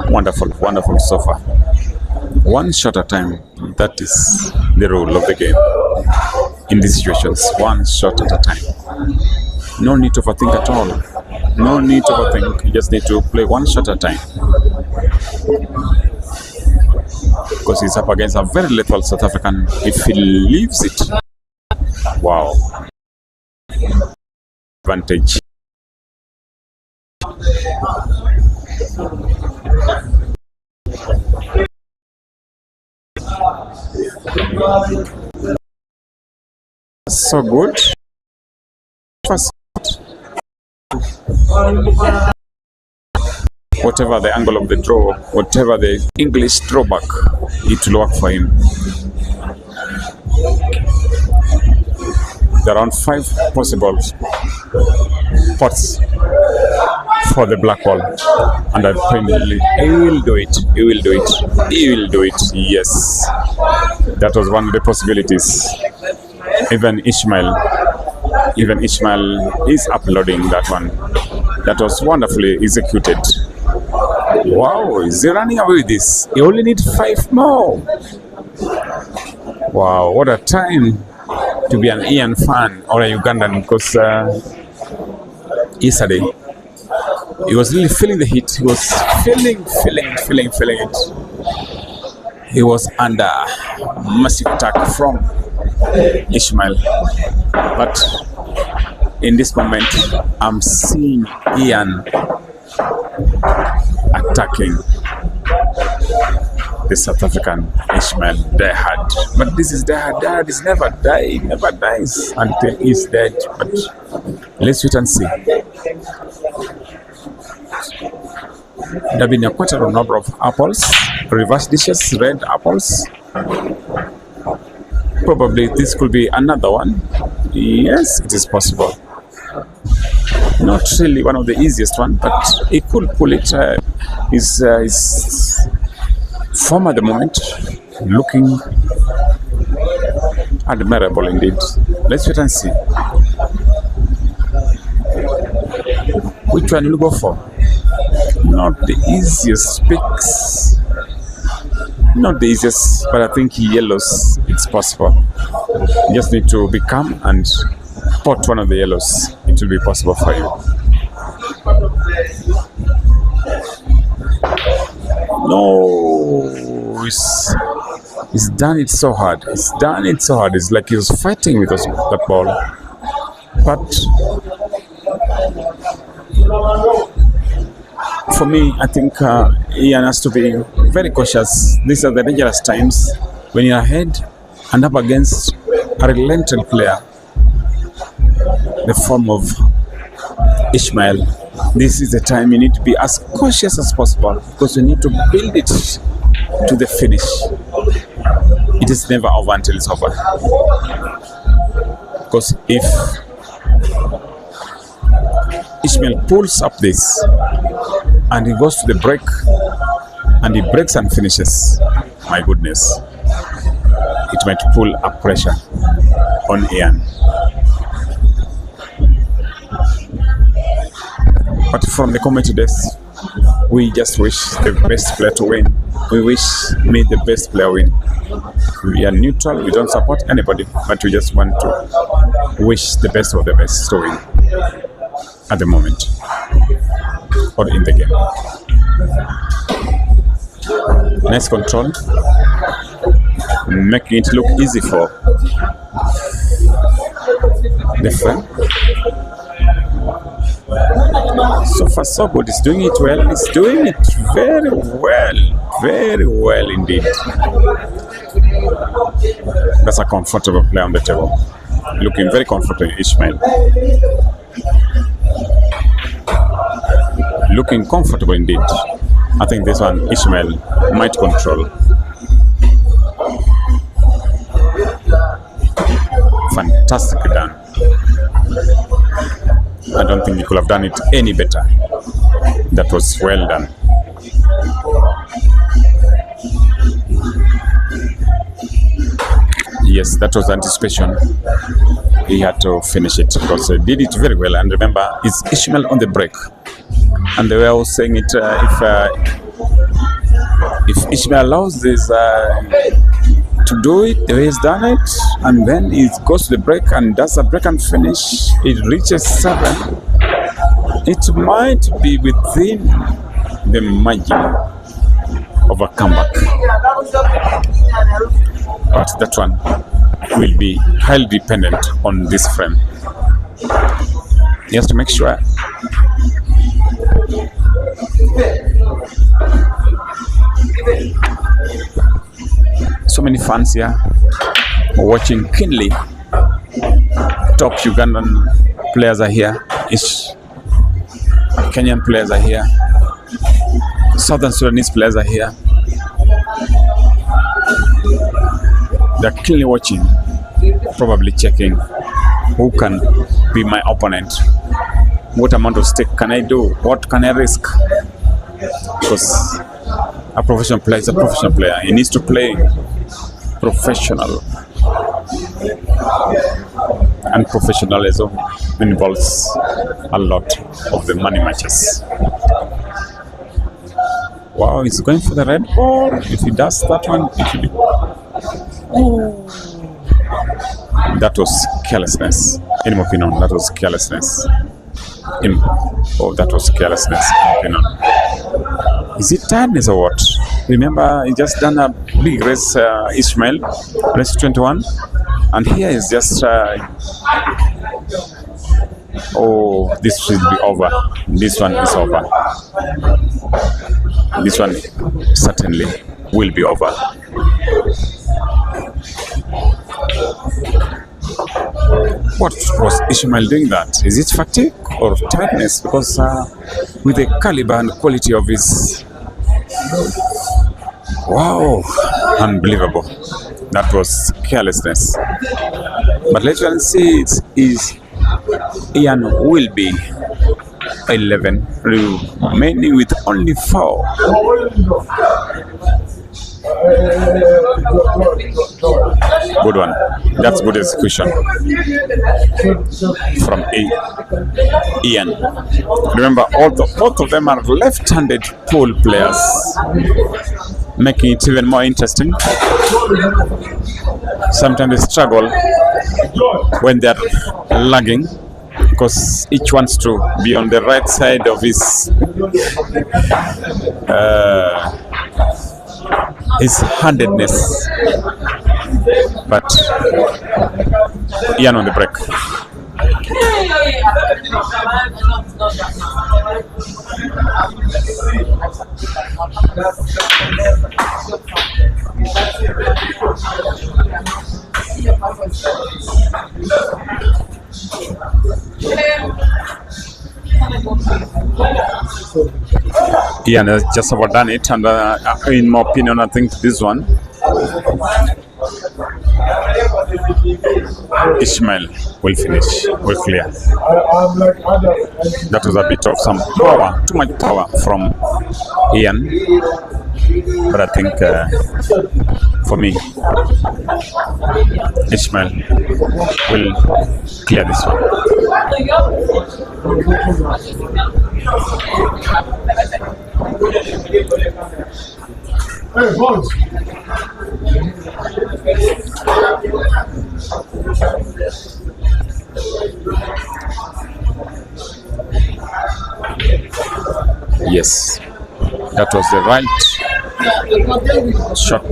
Wonderful so far. One shot at a time. That is the rule of the game. In these situations, one shot at a time. No need to overthink at all. No need to overthink. You just need to play one shot at a time. Because he's up against a very lethal South African. If he leaves it, wow. Advantage. So good. Whatever the angle of the draw, whatever the English drawback, it will work for him. There are around 5 possible pots for the black ball, and apparently he will do it. He will do it. He will do it. Yes, that was one of the possibilities. Even Ishmael is uploading that one. That was wonderfully executed. Wow, is he running away with this? He only needs 5 more. Wow, what a time to be an Ian fan or a Ugandan, because yesterday he was really feeling the heat. He was feeling it. He was under massive attack from Ishmael. But in this moment, I'm seeing Ian attacking the South African Ishmael diehard. But this is diehard. Diehard is never dies until he's dead. But let's wait and see. There have been quite a number of apples, reverse dishes, red apples. Probably this could be another one. Yes, it is possible. Not really one of the easiest one, but he could pull it. His form at the moment looking admirable indeed. Let's wait and see. Which one will you go for? Not the easiest picks. Not the easiest, but I think yellows, it's possible. You just need to be calm and pot one of the yellows. It will be possible for you. No, he's done it so hard. It's like he was fighting with us, that ball. But for me, I think Ian has to be very cautious. These are the dangerous times when you're ahead and up against a relentless player, the form of Ishmael. This is the time you need to be as cautious as possible because you need to build it to the finish. It is never over until it's over. Because if Ishmael pulls up this and he goes to the break and he breaks and finishes, my goodness, it might pull up pressure on Ian. But from the committee desk, we just wish the best player to win. We wish may the best player win. We are neutral, we don't support anybody, but we just want to wish the best of the best to win at the moment or in the game. Nice control, making it look easy for the friend. So far so good. He's doing it well. He's doing it very well indeed. That's a comfortable play on the table. Looking very comfortable, Ishmael. Looking comfortable indeed. I think this one Ishmael might control. Fantastically done. I don't think he could have done it any better. That was well done. Yes, that was anticipation. He had to finish it because he did it very well. And remember, it's Ishmael on the break. And the way I was saying it, if Ishmael allows this to do it the way he's done it, and then he goes to the break and does a break and finish, it reaches 7, it might be within the margin of a comeback. But that one will be highly dependent on this frame. He has to make sure so many fans here watching keenly. Top Ugandan players are here. Kenyan players are here. Southern Sudanese players are here. They're keenly watching, probably checking who can be my opponent. What amount of stake can I do? What can I risk? Because a professional player is a professional player. He needs to play professional. And professionalism involves a lot of the money matches. Wow, he's going for the red ball. If he does that one, it will be... Oh. That was carelessness. In my opinion, that was carelessness. That was carelessness, in my opinion. Is it tiredness or what? Remember, he just done a big race, Ishmael, race 21. And here is just... oh, this should be over. This one is over. This one certainly will be over. What was Ishmael doing that? Is it fatigue or tiredness? Because with the caliber and quality of his... Wow, unbelievable. That was carelessness. But let's see, it is Ian will be 11, remaining with only 4. Good one. That's good execution from Ian. Remember, both of them are left-handed pool players, making it even more interesting. Sometimes they struggle when they're lagging because each wants to be on the right side of his handedness. But Ian on the break. Ian has just about done it, and in my opinion, I think this one, Ishmael will finish, will clear. That was a bit of some power, too much power from Ian, but I think for me, Ishmael will clear this one. Hey, boys. Yes, that was the right shot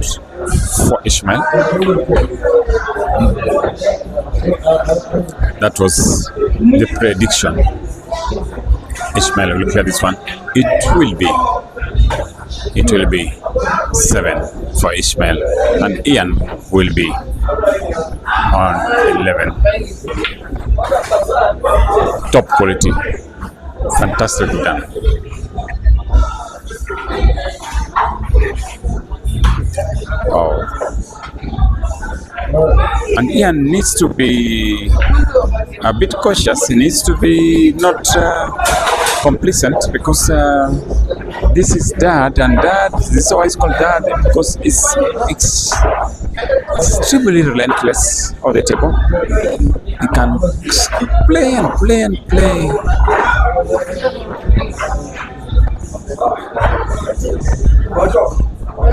for Ishmael. That was the prediction. Ishmael will clear this one. It will be 7 for Ishmael, and Ian will be on 11. Top quality, fantastic done. Oh. And Ian needs to be a bit cautious. He needs to be not complacent, because this is dad, and dad, this is why it's called dad, because it's extremely relentless on the table. He can play and play and play.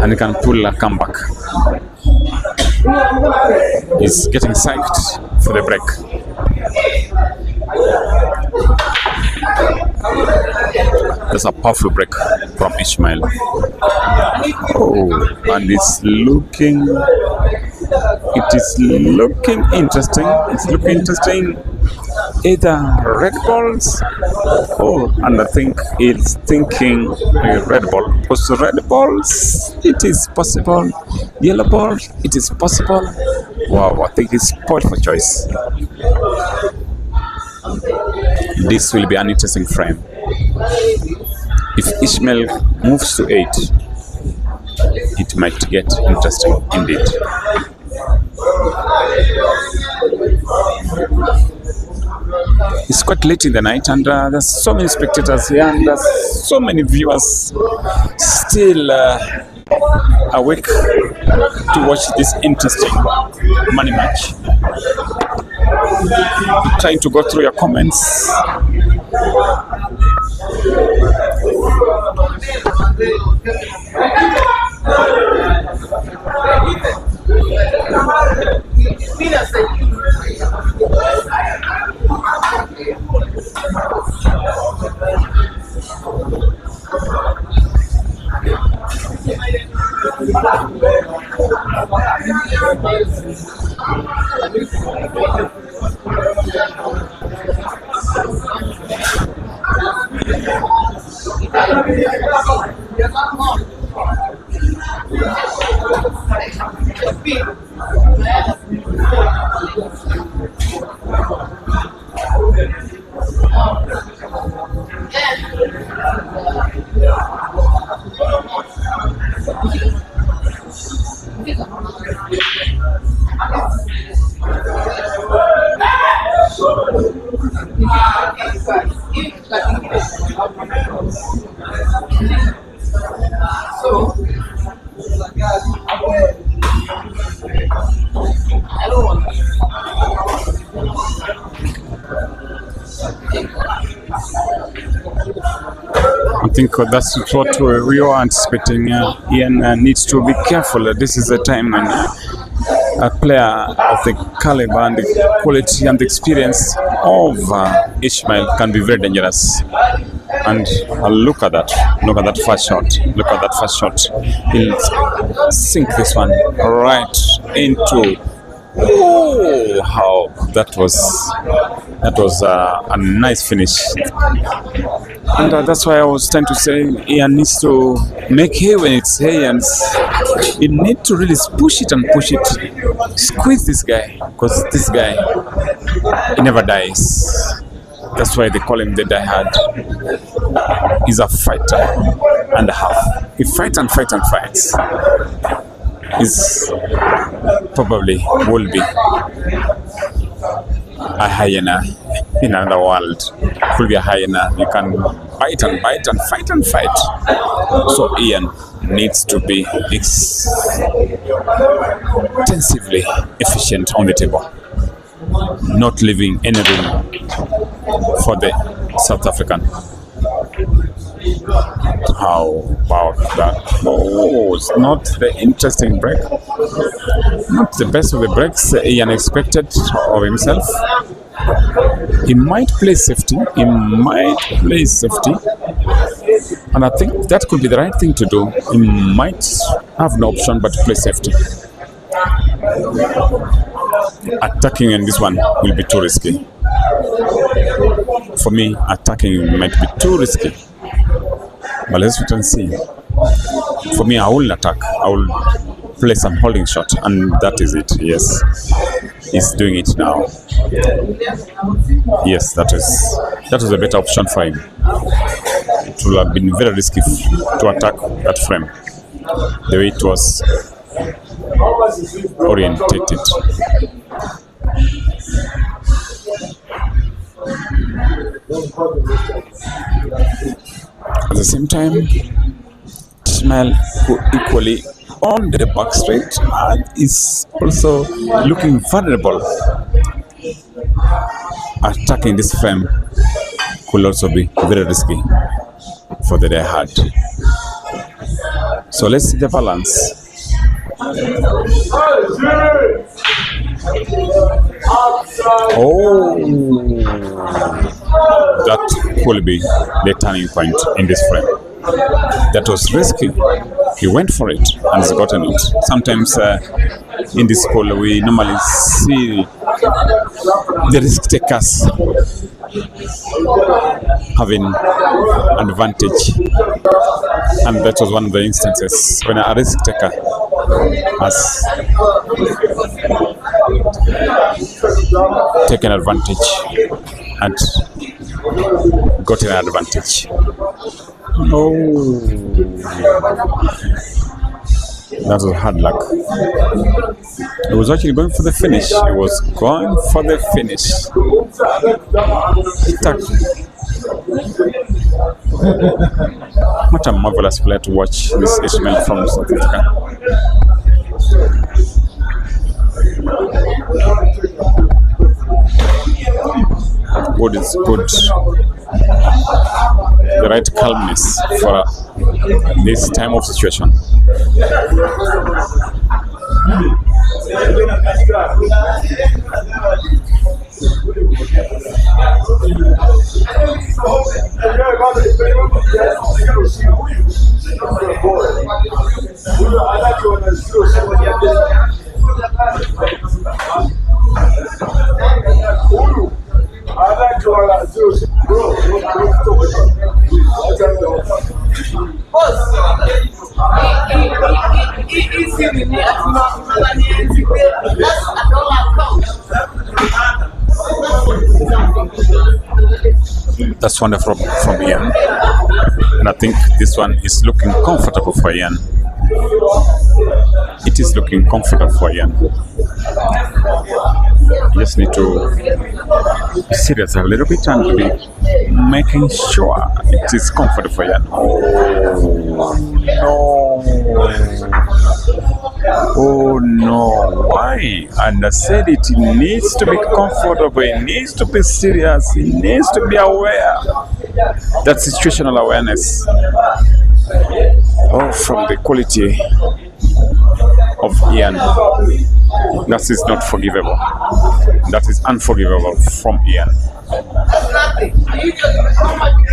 And he can pull a comeback. He's getting psyched for the break. That's a powerful break from Ishmael. Oh, and it's looking interesting. It's looking interesting. Either red balls, and I think it's thinking red ball. Because red balls, it is possible. Yellow ball, it is possible. Wow, I think it's spoiled for choice. This will be an interesting frame. If Ishmael moves to 8, it might get interesting indeed. It's quite late in the night, and there's so many spectators here, and there's so many viewers still awake to watch this interesting money match. Trying to go through your comments. I think that's what we are anticipating. Ian needs to be careful. This is the time when a player of the caliber and the quality and the experience of Ishmael can be very dangerous. And look at that. Look at that first shot. Look at that first shot. He'll sink this one right into Oh, how that was a nice finish, and that's why I was trying to say Ian needs to make hay when it's hay, and he need to really push it, squeeze this guy, because this guy, he never dies. That's why they call him the diehard. He's a fighter and a half. He fights and fights and fights. He's probably will be a hyena in another world. Could be a hyena. You can bite and bite and fight and fight. So Ian needs to be intensively efficient on the table, not leaving any room for the South African. How about that? Oh, it's not the interesting break. Not the best of the breaks Ian expected of himself. He might play safety. And I think that could be the right thing to do. He might have no option but to play safety. Attacking in this one will be too risky. For me, attacking might be too risky. But let's wait and see. For me, I will attack. I will play some holding shot, and that is it. Yes, he's doing it now. Yes, that was a better option for him. It would have been very risky to attack that frame the way it was orientated. At the same time, Ishmael, who equally on the back straight and is also looking vulnerable. Attacking this frame could also be very risky for the diehard. So let's see the balance. Oh, that could be the turning point in this frame. That was risky. He went for it and he's gotten it. Sometimes in this school we normally see the risk takers having advantage, and that was one of the instances when a risk taker has taken advantage and gotten an advantage. Oh, that was hard luck. He was actually going for the finish. He was going for the finish. What a marvelous player to watch, this Ishmael from South Africa. Good is good. The right calmness for this time of situation. That's wonderful from Ian, and I think this one is looking comfortable for Ian. It is looking comfortable for Ian. You just need to be serious a little bit and be making sure it is comfortable for Ian. Oh no, why? And I said it needs to be comfortable, it needs to be serious, it needs to be aware. That's situational awareness. Oh, from the quality of Ian. That is not forgivable. That is unforgivable from Ian.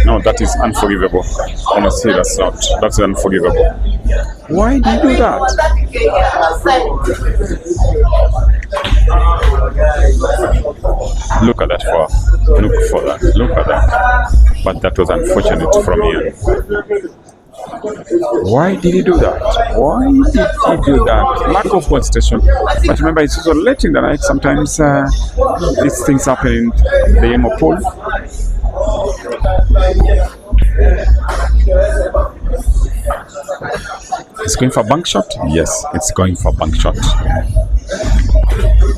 No, that is unforgivable. Honestly, that's not. That's unforgivable. Why do you do that? Look at that for that. Look at that. But that was unfortunate from Ian. Why did he do that? Why did he do that? Lack of concentration. But remember, it's also late in the night. Sometimes these things happen in the game of pool. It's going for a bank shot? Yes, it's going for a bank shot.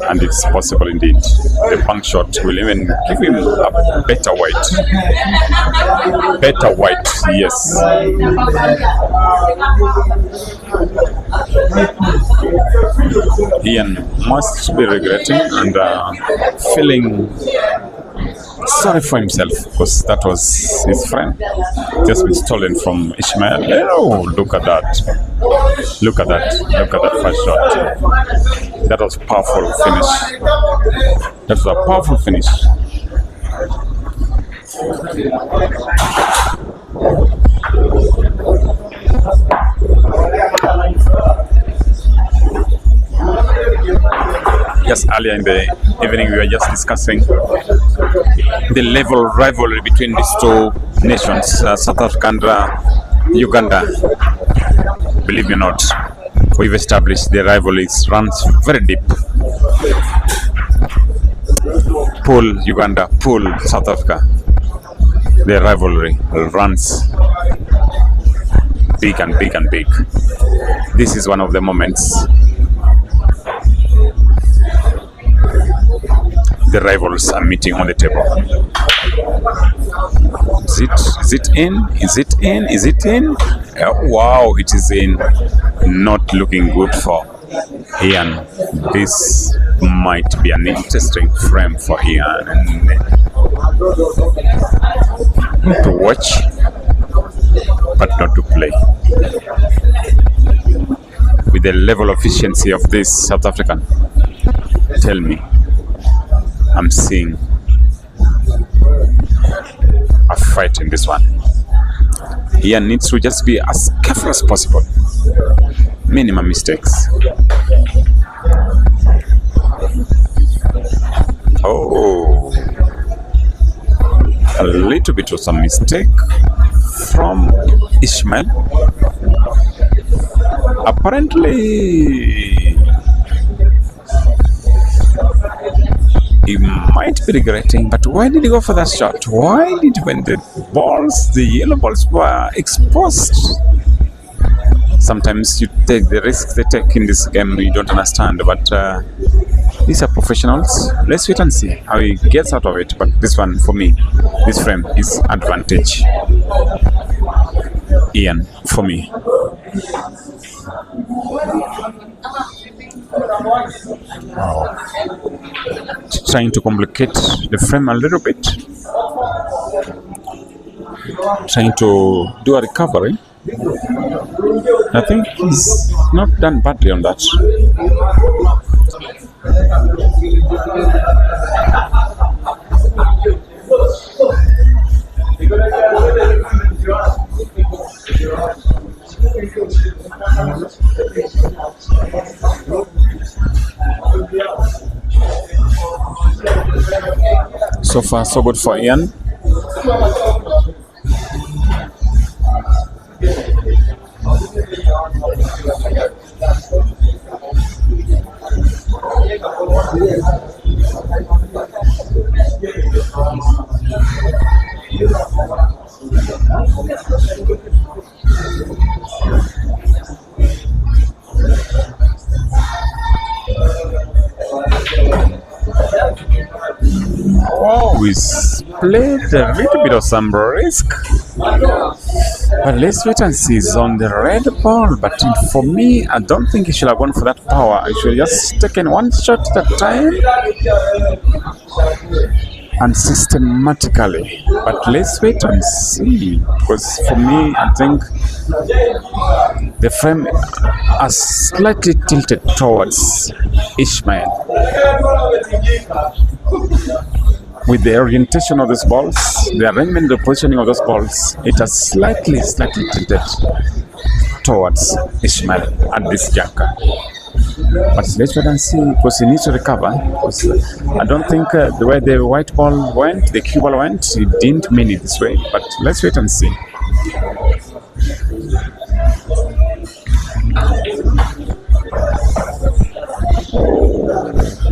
And it's possible indeed. The bank shot will even give him a better weight. Better weight, yes. Ian must be regretting and feeling sorry for himself, because that was his friend. Just been stolen from Ishmael. Oh, look at that. Look at that. Look at that first shot. That was a powerful finish. That was a powerful finish. Just earlier in the evening, we were just discussing the level of rivalry between these two nations, South Africa and Uganda. Believe me or not, we've established the rivalry runs very deep. Pool Uganda, pool South Africa. The rivalry runs big and big and big. This is one of the moments the rivals are meeting on the table. Is it in? Is it in? Is it in? Wow, it is in. Not looking good for Ian. This might be an interesting frame for Ian to watch, but not to play. With the level of efficiency of this South African, tell me, I'm seeing a fight in this one. Ian needs to just be as careful as possible. Minimum mistakes. Oh, a little bit of some mistake from Ishmael. Apparently, he might be regretting, but why did he go for that shot? Why did, when the yellow balls were exposed? Sometimes you take the risks they take in this game, you don't understand, but these are professionals. Let's wait and see how he gets out of it. But this one, for me, this frame is advantage. Ian, for me. Trying to complicate the frame a little bit, trying to do a recovery. I think he's not done badly on that. So far, so good for Ian. Oh, he's played a little bit of some risk. But let's wait and see. He's on the red ball. But for me, I don't think he should have gone for that power. He should have just taken one shot at a time and systematically. But let's wait and see. Because for me, I think the frame has slightly tilted towards Ishmael. With the orientation of those balls, the arrangement, the positioning of those balls, it has slightly tilted towards Ishmael at this juncture. But let's wait and see, because he needs to recover. Because I don't think the way the white ball went, the cue ball went, he didn't mean it this way. But let's wait and see.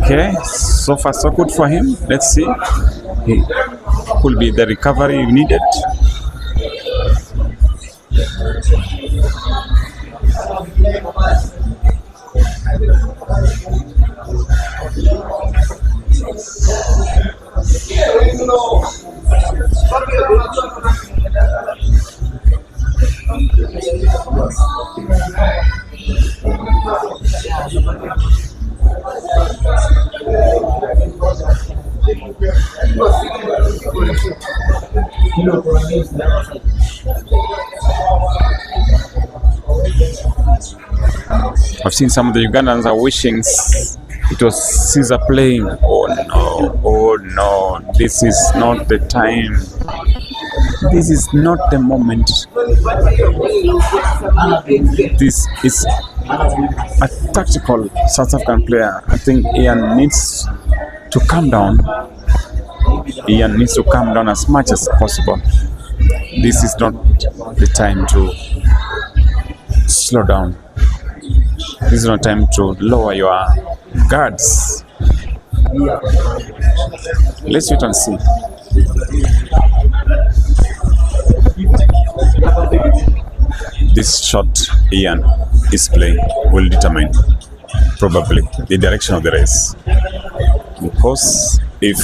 Okay, so far so good for him. Let's see. He could be the recovery you needed. I've seen some of the Ugandans are wishing it was Caesar playing. Oh no, this is not the time. This is not the moment. This is a tactical South African player. I think Ian needs to calm down. Ian needs to calm down as much as possible. This is not the time to slow down. This is not time to lower your guards. Let's wait and see. This shot Ian is playing will determine probably the direction of the race. Because if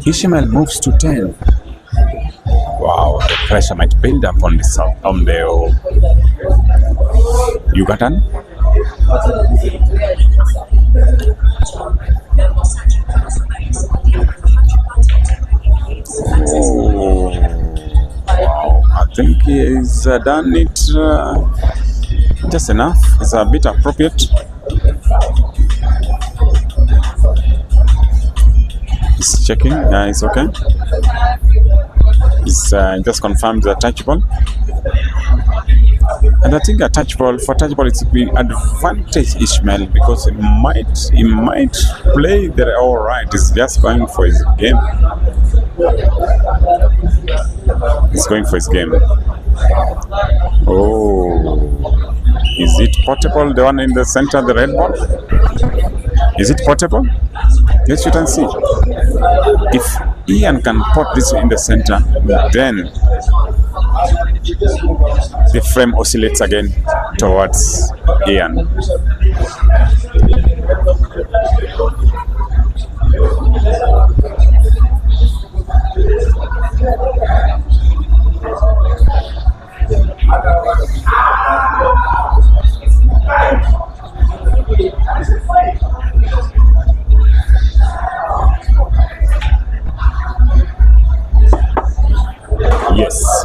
Ishmael moves to 10, wow, the pressure might build up on the Ugandan. Oh, wow, I think he's done it just enough. It's a bit appropriate. He's checking, it's okay. He's just confirmed the touch ball. And I think a touch ball, for touch ball, it's will advantage Ishmael because he might play there all right. He's just going for his game. He's going for his game. Oh, is it portable? The one in the center, the red ball? Is it portable? Let's wait and see. If Ian can put this in the center, then the frame oscillates again towards Ian. Yes,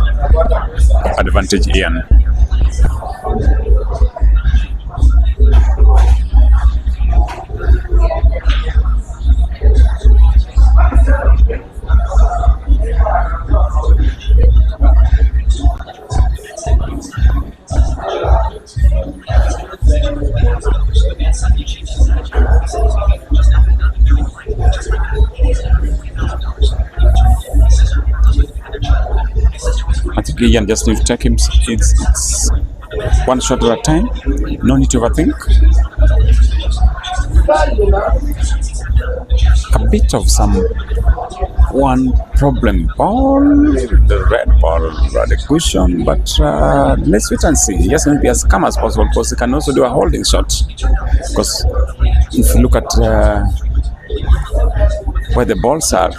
advantage Ian. I think Ian just needs to take him. It's one shot at a time. No need to overthink. A bit of one problem ball, the red ball, the cushion, but let's wait and see. He just need to be as calm as possible because he can also do a holding shot. Because if you look at where the balls are,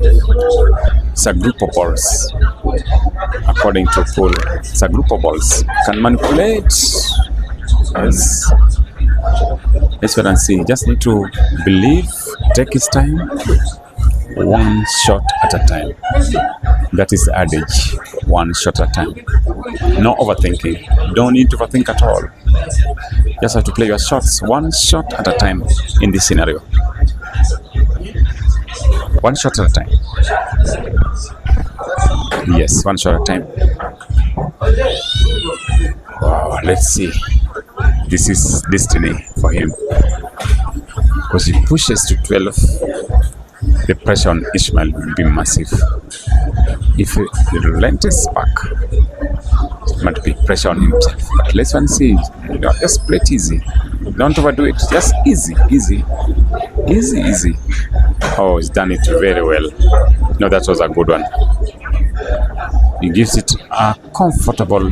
it's a group of balls. According to Pool, it's a group of balls. Can manipulate. Yes. Let's wait and see. Just need to believe, take his time, one shot at a time. That is the adage. One shot at a time. No overthinking. Don't need to overthink at all. Just have to play your shots one shot at a time in this scenario. One shot at a time. Yes, one shot at a time. Wow, let's see. this is destiny for him. Because he pushes to 12, the pressure on Ishmael will be massive. If he relentless back, it might be pressure on himself. But let's one see, just play it easy. Don't overdo it. Just easy, easy, easy, easy. Oh, he's done it very well. No, that was a good one. He gives it a comfortable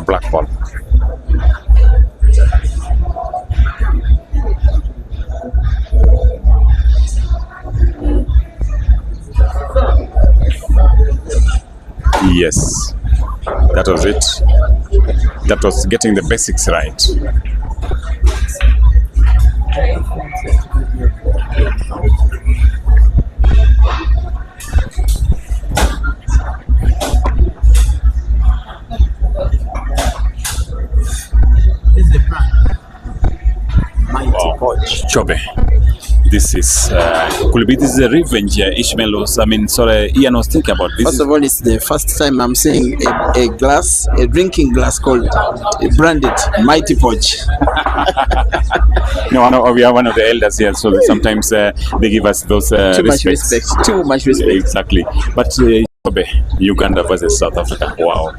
black ball. Yes, that was it. That was getting the basics right. Chobe. This is could be this is a revenge Ishmael was, Ian was thinking about this. First of all, it's the first time I'm seeing a drinking glass called branded Mighty Podge. No, we are one of the elders here, so sometimes they give us those Too much respect. Exactly. But Chobe, Uganda versus South Africa. Wow.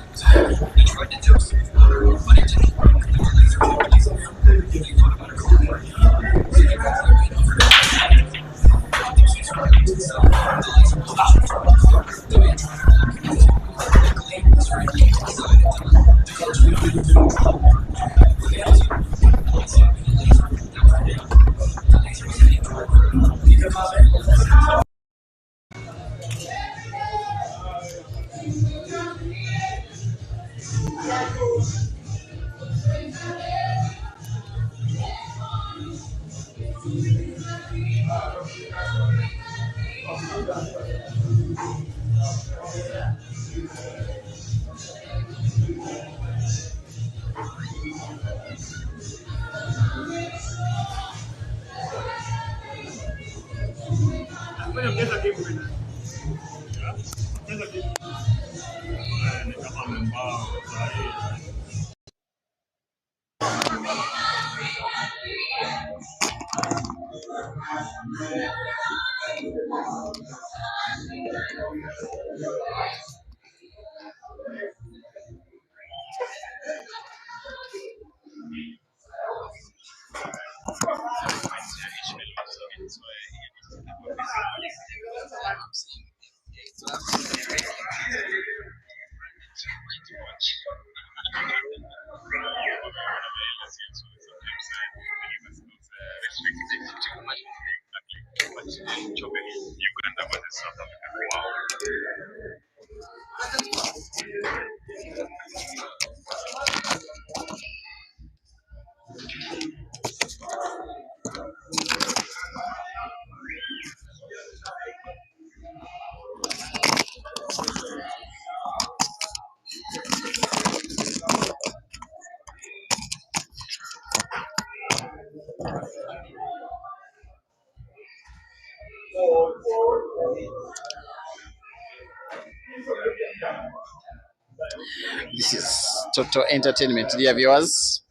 This is total entertainment, dear viewers.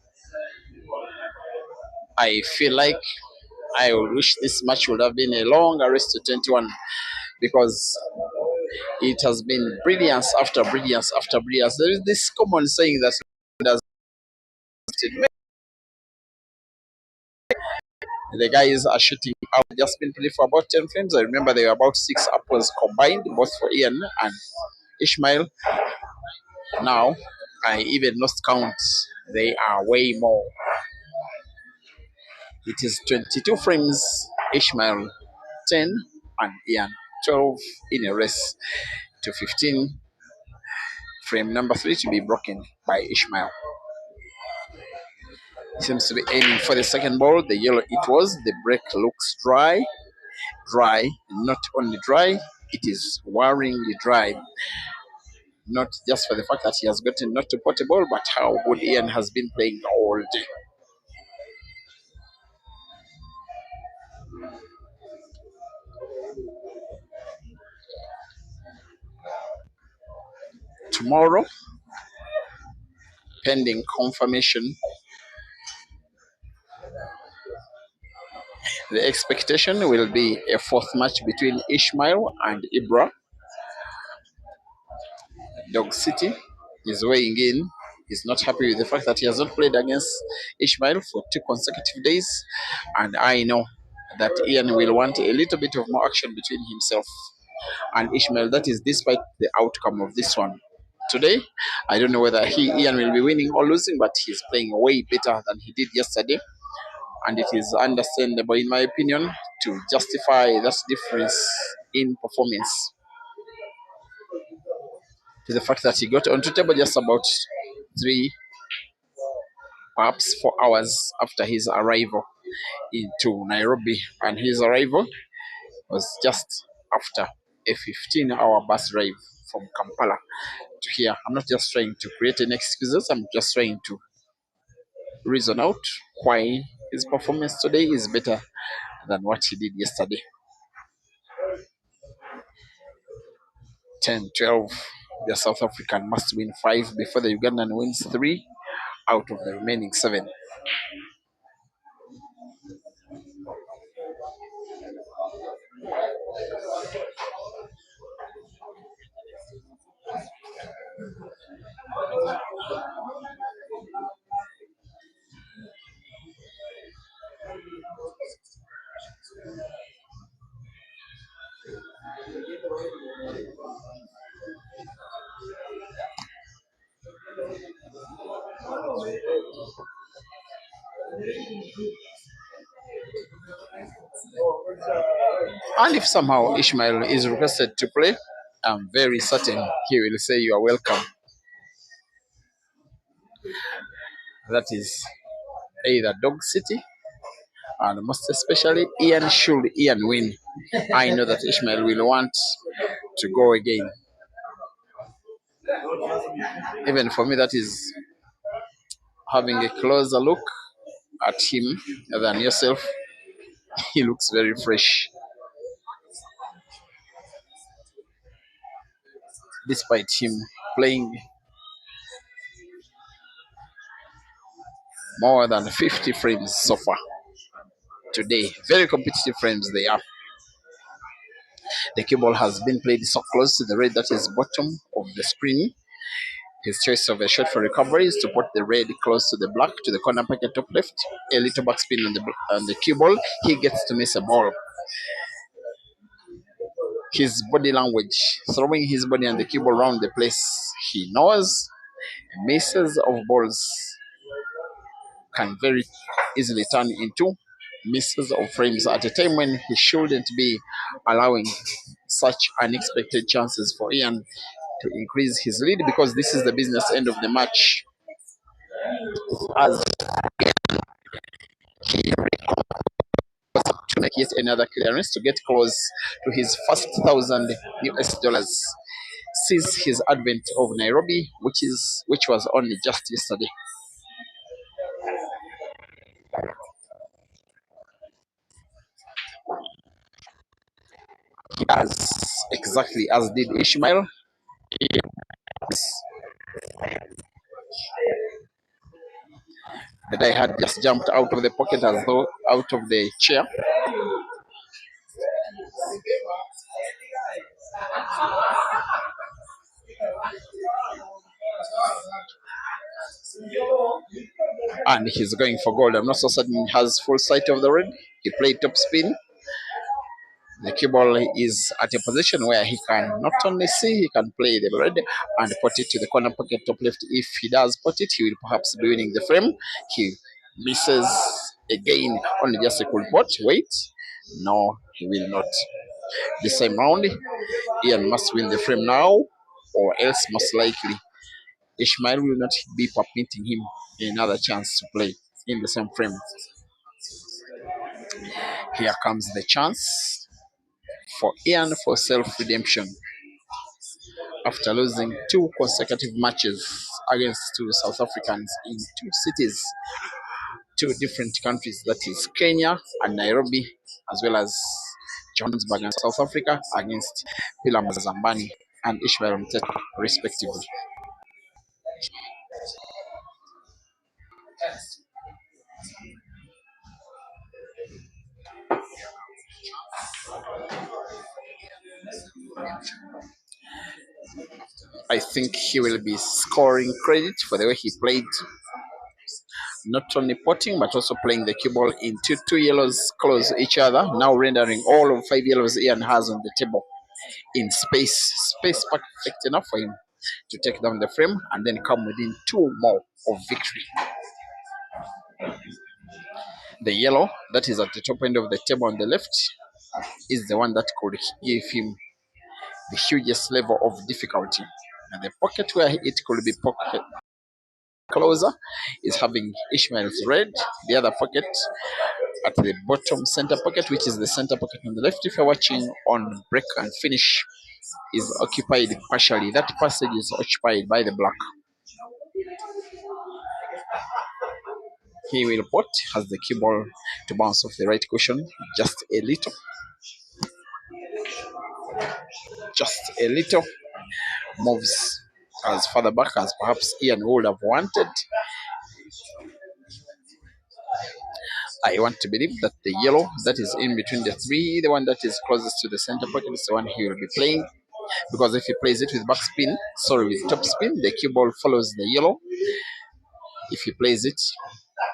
I feel like I wish this match would have been a long arrest to 21 because it has been brilliance after brilliance after brilliance. There is this common saying that the guys are shooting out. Just been played for about 10 frames. I remember there were about 6 apples combined, both for Ian and Ishmael. Now, I even lost count. They are way more. It is 22 frames, Ishmael 10, and Ian 12 in a race to 15. Frame number 3 to be broken by Ishmael. Seems to be aiming for the second ball. The yellow it was. The break looks dry. Dry, not only dry, it is worryingly dry. Not just for the fact that he has gotten not to potable, but how good Ian has been playing all day. Tomorrow, pending confirmation The expectation will be a fourth match between Ishmael and Ibra. Dog City is weighing in. He's not happy with the fact that he has not played against Ishmael for 2 consecutive days. And I know that Ian will want a little bit of more action between himself and Ishmael. That is despite the outcome of this one. Today, I don't know whether Ian will be winning or losing, but he's playing way better than he did yesterday. And it is understandable, in my opinion, to justify that difference in performance to the fact that he got onto table just about 3, perhaps 4 hours after his arrival into Nairobi. And his arrival was just after a 15-hour bus drive from Kampala to here. I'm not just trying to create an excuses, I'm just trying to reason out why his performance today is better than what he did yesterday. 10-12, the South African must win 5 before the Ugandan wins 3 out of the remaining 7. And if somehow Ishmael is requested to play, I'm very certain he will say you are welcome. That is either Dog City, and most especially should Ian win, I know that Ishmael will want to go again. Even for me, that is having a closer look at him than yourself. He looks very fresh, despite him playing more than 50 frames so far today. Very competitive frames they are. The cue ball has been played so close to the red that is bottom of the screen. His choice of a shot for recovery is to put the red close to the black to the corner pocket top left. A little backspin on the cue ball. He gets to miss a ball. His body language, throwing his body and the cue ball around the place. He knows misses of balls can very easily turn into misses of frames at a time when he shouldn't be allowing such unexpected chances for Ian to increase his lead, because this is the business end of the match. As he to make yet another clearance to get close to his first $1,000 since his advent of Nairobi, which was only just yesterday. He does exactly as did Ishmael. The guy had just jumped out of the pocket as though out of the chair. And he's going for goal. I'm not so certain he has full sight of the red. He played top spin. The cue ball is at a position where he can not only see, he can play the red and put it to the corner pocket top left. If he does put it, he will perhaps be winning the frame. He misses again, only just a cool pot. Wait, no, he will not. The same round, Ian must win the frame now, or else most likely Ishmael will not be permitting him another chance to play in the same frame. Here comes the chance for Ian for self-redemption after losing 2 consecutive matches against 2 South Africans in 2 cities, 2 different countries, that is Kenya and Nairobi, as well as Johannesburg and South Africa, against Pilar Mazambani and Ishmael Mteta, respectively. I think he will be scoring credit for the way he played, not only potting but also playing the cue ball into two yellows close each other, now rendering all of 5 yellows Ian has on the table in space perfect enough for him to take down the frame and then come within 2 more of victory. The yellow that is at the top end of the table on the left is the one that could give him the hugest level of difficulty. And the pocket where it could be pocket closer is having Ishmael's red. The other pocket at the bottom center pocket, which is the center pocket on the left, if you're watching on break and finish, is occupied partially. That passage is occupied by the black. He will pot, has the cue ball to bounce off the right cushion just a little. Moves as further back as perhaps Ian would have wanted. I want to believe that the yellow that is in between the 3, the one that is closest to the center pocket, is the one he will be playing. Because if he plays it with with top spin, the cue ball follows the yellow. If he plays it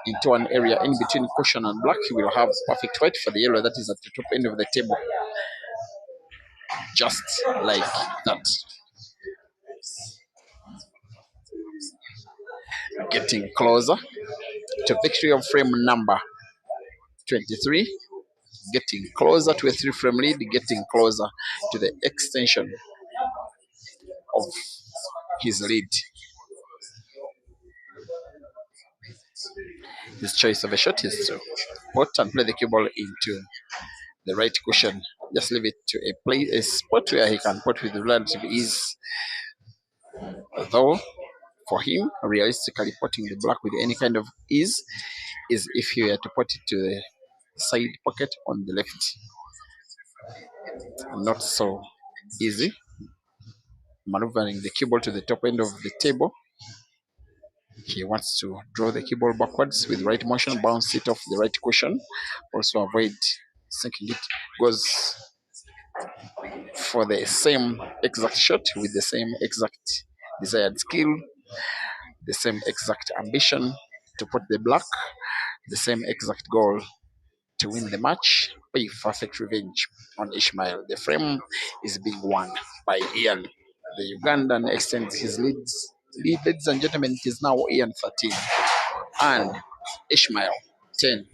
into an area in between cushion and black, he will have perfect white for the yellow that is at the top end of the table. Just like that. Getting closer to victory of frame number 23. Getting closer to a 3-frame lead, getting closer to the extension of his lead. His choice of a shot is to pot and play the cue ball into the right cushion. Just leave it to a spot where he can pot with relative ease. Though, for him, realistically, potting the black with any kind of ease is if he were to pot it to the side pocket on the left. Not so easy. Maneuvering the cue ball to the top end of the table. He wants to draw the cue ball backwards with right motion, bounce it off the right cushion, also avoid sinking it. Goes for the same exact shot with the same exact desired skill, the same exact ambition to put the black, the same exact goal to win the match, pay perfect revenge on Ishmael. The frame is being won by Ian. The Ugandan extends his lead, ladies and gentlemen. It is now Ian 13 and Ishmael 10.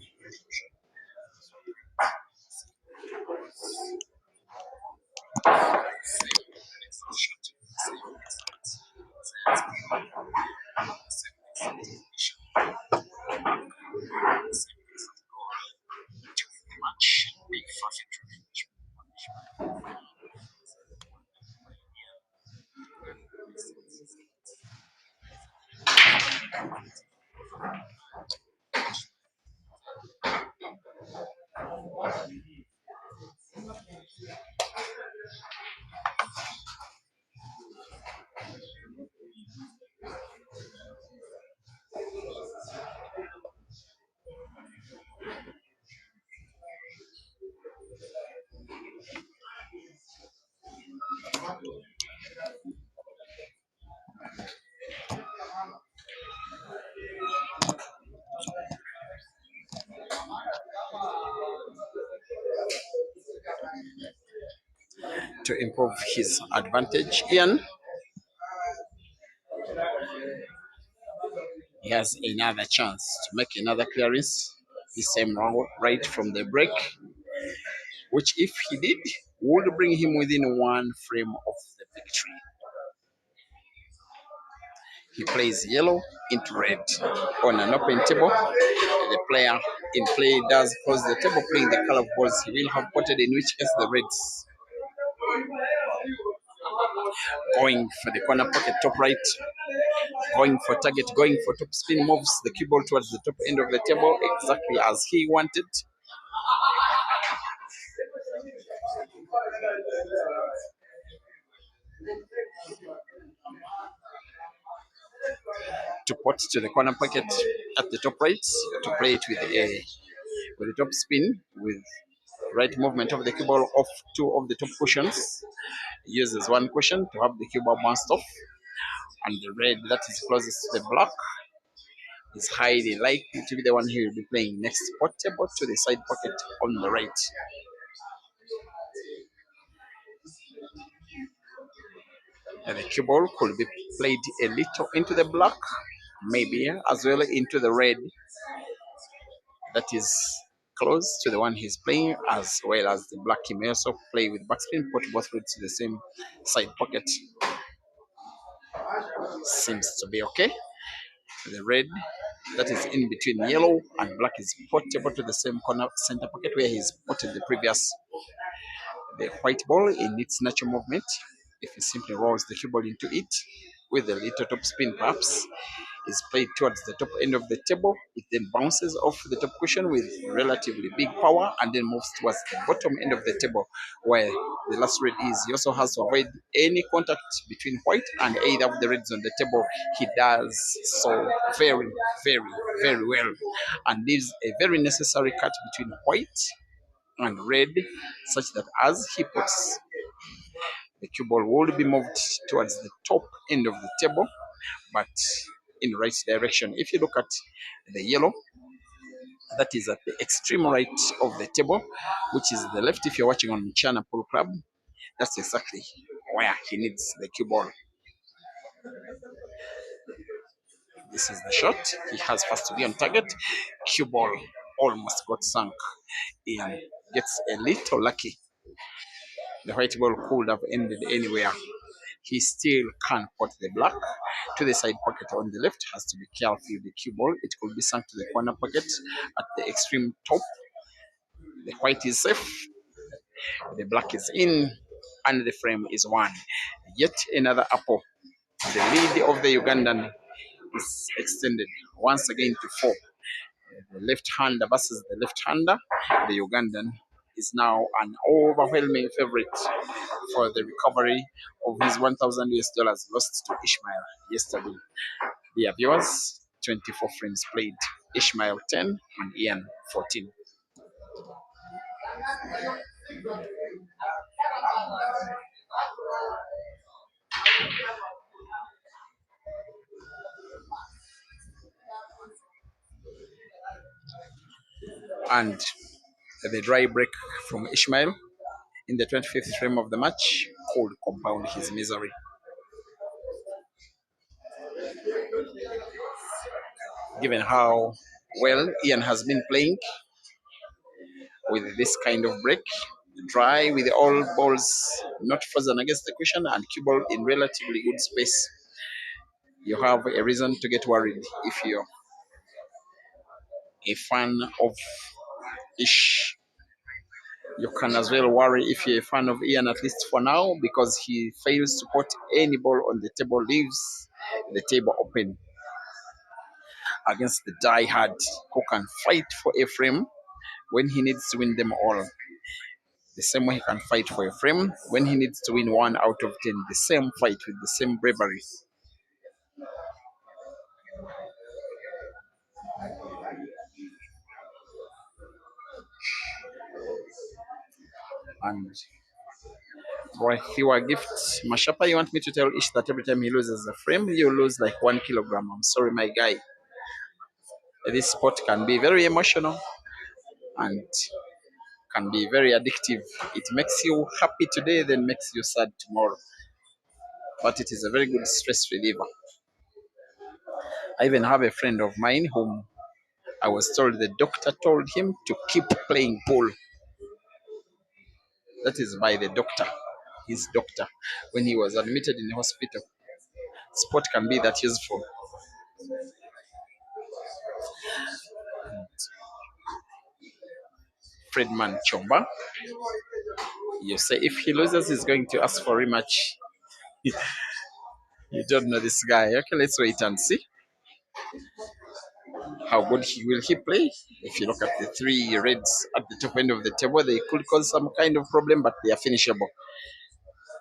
To improve his advantage, Ian, he has another chance to make another clearance, this time round right from the break, which if he did, would bring him within 1 frame of the victory. He plays yellow into red on an open table. The player in play does close the table, playing the color of balls he will have potted, in which case the reds going for the corner pocket top right, going for target, going for top spin, moves the cue ball towards the top end of the table exactly as he wanted. To pot to the corner pocket at the top right, to play it with the top spin, with right movement of the cue ball off 2 of the top cushions, uses one cushion to have the cube bounced off, and the red that is closest to the black is highly likely to be the one he will be playing next, portable to the side pocket on the right. And the cue ball could be played a little into the black, maybe as well into the red that is close to the one he's playing, as well as the black. He may also play with backspin, put both reds to the same side pocket. Seems to be okay. The red that is in between yellow and black is portable to the same corner center pocket where he's put the previous. The white ball in its natural movement, if it simply rolls the cue ball into it with a little top spin perhaps, is played towards the top end of the table. It then bounces off the top cushion with relatively big power and then moves towards the bottom end of the table where the last red is. He also has to avoid any contact between white and either of the reds on the table. He does so very, very, very well and leaves a very necessary cut between white and red, such that as he puts the cue ball will be moved towards the top end of the table, but in the right direction. If you look at the yellow, that is at the extreme right of the table, which is the left. If you're watching on China Pool Club, that's exactly where he needs the cue ball. This is the shot. He has first to be on target. Cue ball almost got sunk. Ian gets a little lucky. The white ball could have ended anywhere. He still can put the black to the side pocket on the left. Has to be careful with the cue ball. It could be sunk to the corner pocket at the extreme top. The white is safe. The black is in, and the frame is one. Yet another apple. The lead of the Ugandan is extended once again to 4. The left-hander versus the left-hander. The Ugandan is now an overwhelming favorite for the recovery of his 1,000 US dollars lost to Ishmael yesterday. Dear viewers, 24 frames played. Ishmael 10 and Ian 14. And the dry break from Ishmael in the 25th frame of the match could compound his misery. Given how well Ian has been playing with this kind of break, dry with all balls not frozen against the cushion and cue ball in relatively good space, you have a reason to get worried if you're a fan of Ish. You can as well worry if you're a fan of Ian, at least for now, because he fails to put any ball on the table, leaves the table open against the diehard who can fight for a frame when he needs to win them all. The same way he can fight for a frame when he needs to win 1 out of 10. The same fight with the same bravery. And for fewer gifts, Mashapa, you want me to tell Ish that every time he loses a frame, you lose like 1 kilogram. I'm sorry, my guy. This sport can be very emotional and can be very addictive. It makes you happy today, then makes you sad tomorrow. But it is a very good stress reliever. I even have a friend of mine whom I was told the doctor told him to keep playing pool. That is by the doctor, his doctor, when he was admitted in the hospital. Sport can be that useful. Fredman Chomba, you say if he loses, he's going to ask for rematch. You don't know this guy. Okay, let's wait and see how good will he play. If you look at the 3 reds at the top end of the table, they could cause some kind of problem, but they are finishable.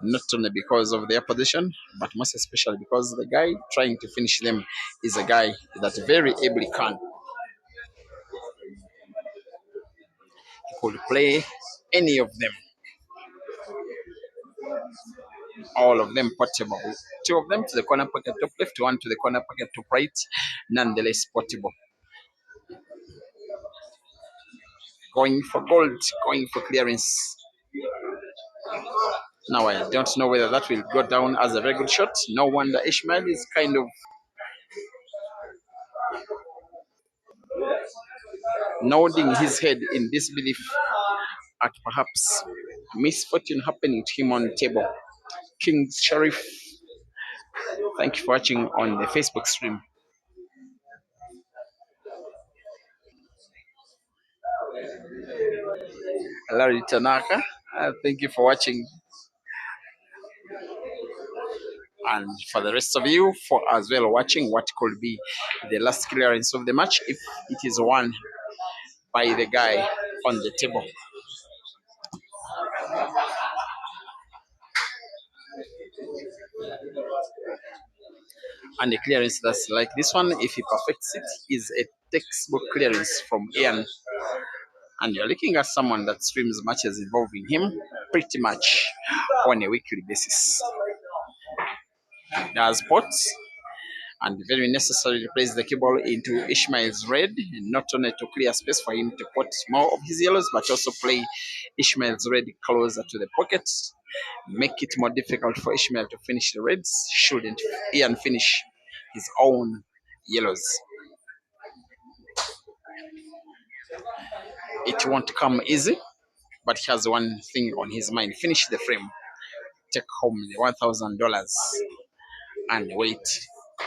Not only because of their position, but most especially because the guy trying to finish them is a guy that very ably can. He could play any of them. All of them portable. Two of them to the corner pocket top left, one to the corner pocket top right, nonetheless portable. Going for gold, going for clearance. Now I don't know whether that will go down as a very good shot. No wonder Ishmael is kind of nodding his head in disbelief at perhaps misfortune happening to him on the table. King Sharif, thank you for watching on the Facebook stream. Larry Tanaka, thank you for watching. And for the rest of you, for as well watching what could be the last clearance of the match if it is won by the guy on the table. And the clearance that's like this one, if he perfects it, is a textbook clearance from Ian. And you're looking at someone that streams matches involving him pretty much on a weekly basis. He does pots and very necessarily plays the cue ball into Ishmael's red, not only to clear space for him to put more of his yellows, but also play Ishmael's red closer to the pocket, make it more difficult for Ishmael to finish the reds, shouldn't Ian finish his own yellows. It won't come easy, but he has one thing on his mind: finish the frame, take home the $1,000, and wait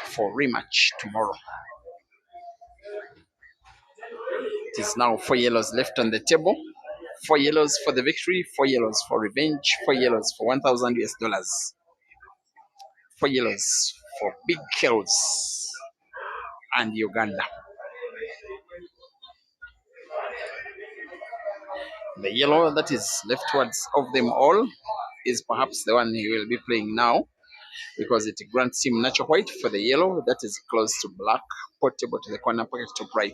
for rematch tomorrow. It is now 4 yellows left on the table. 4 yellows for the victory, 4 yellows for revenge, 4 yellows for $1,000. 4 yellows for big kills and Uganda. The yellow that is leftwards of them all is perhaps the one he will be playing now, because it grants him natural white for the yellow that is close to black, portable to the corner pocket top right.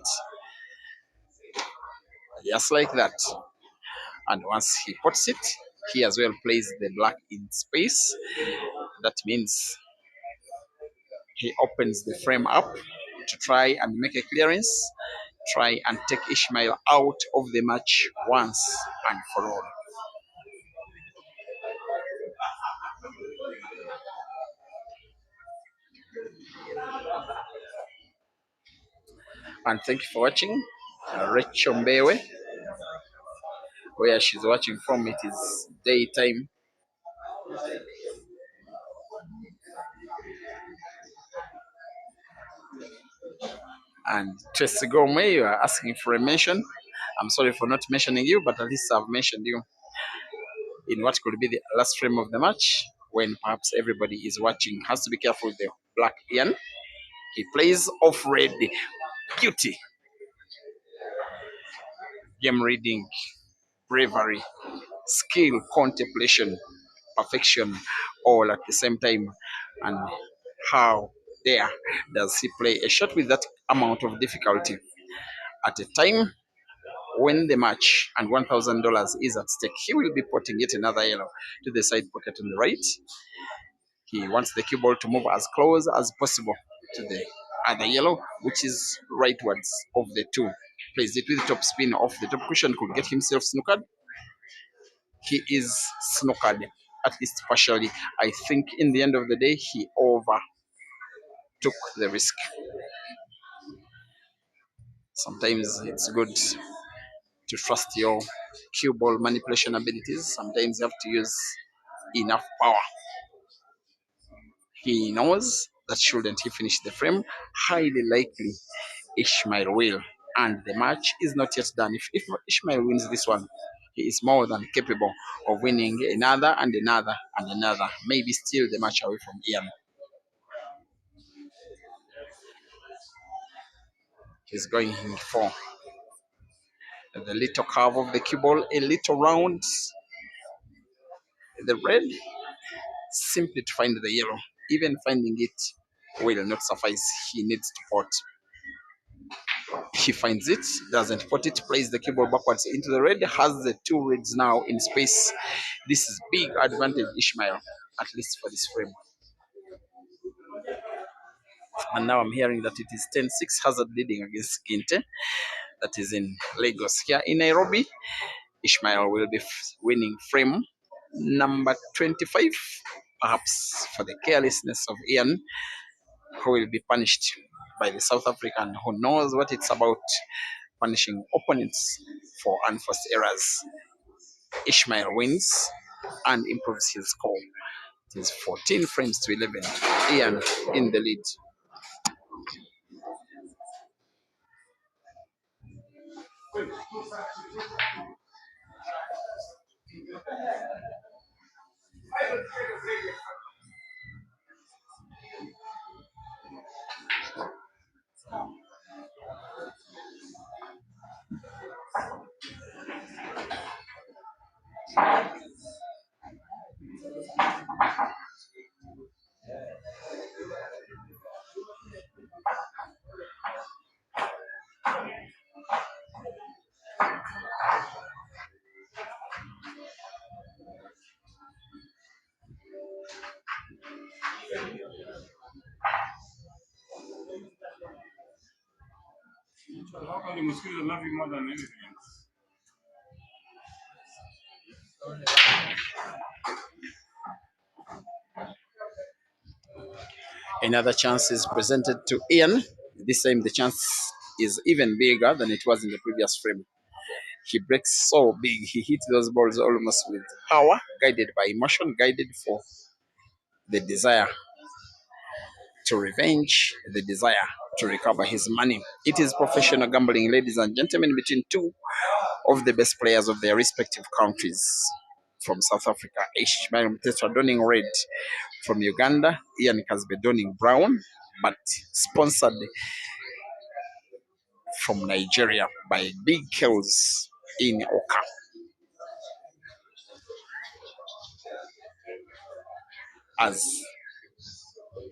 Just like that. And once he puts it, he as well plays the black in space. That means he opens the frame up to try and make a clearance, try and take Ishmael out of the match once and for all. And thank you for watching. Rachel Mbewe, where she's watching from, it is daytime. And Tracy Gourmet, you are asking for a mention. I'm sorry for not mentioning you, but at least I've mentioned you in what could be the last frame of the match, when perhaps everybody is watching. Has to be careful with the black Ian. He plays off red. Beauty. Game reading, bravery, skill, contemplation, perfection, all at the same time. And how dare does he play a shot with that amount of difficulty at a time when the match and $1,000 is at stake? He will be putting yet another yellow to the side pocket on the right. He wants the cue ball to move as close as possible to the other yellow, which is rightwards of the two. Plays it with top spin off the top cushion, could get himself snookered. He is snookered, at least partially. I think in the end of the day, he overtook the risk. Sometimes it's good to trust your cue ball manipulation abilities. Sometimes you have to use enough power. He knows that shouldn't he finish the frame, highly likely Ishmael will. And the match is not yet done. If Ishmael wins this one, he is more than capable of winning another and another and another. Maybe steal the match away from Ian. He's going for the little curve of the cue ball, a little round. The red, simply to find the yellow. Even finding it will not suffice. He needs to pot. He finds it, doesn't put it, plays the cue ball backwards into the red, has the two reds now in space. This is big advantage, Ishmael. at least for this frame. And now I'm hearing that it is 10-6 Hazard leading against Ginte. That is in Lagos. Here in Nairobi, Ishmael will be winning frame number 25, perhaps for the carelessness of Ian, who will be punished by the South African who knows what it's about, punishing opponents for unforced errors. Ishmael wins and improves his score. It is 14 frames to 11. Ian in the lead. How come the mosquitoes love you more than anything else? Another chance is presented to Ian. This time the chance is even bigger than it was in the previous frame. He breaks so big, he hits those balls almost with power, guided by emotion, guided for the desire to revenge, the desire to recover his money. It is professional gambling, ladies and gentlemen, between two of the best players of their respective countries. From South Africa, Ishmael Mtetra donning red. From Uganda, Ian Kasbe donning brown, but sponsored from Nigeria by Big Kells in Oka. As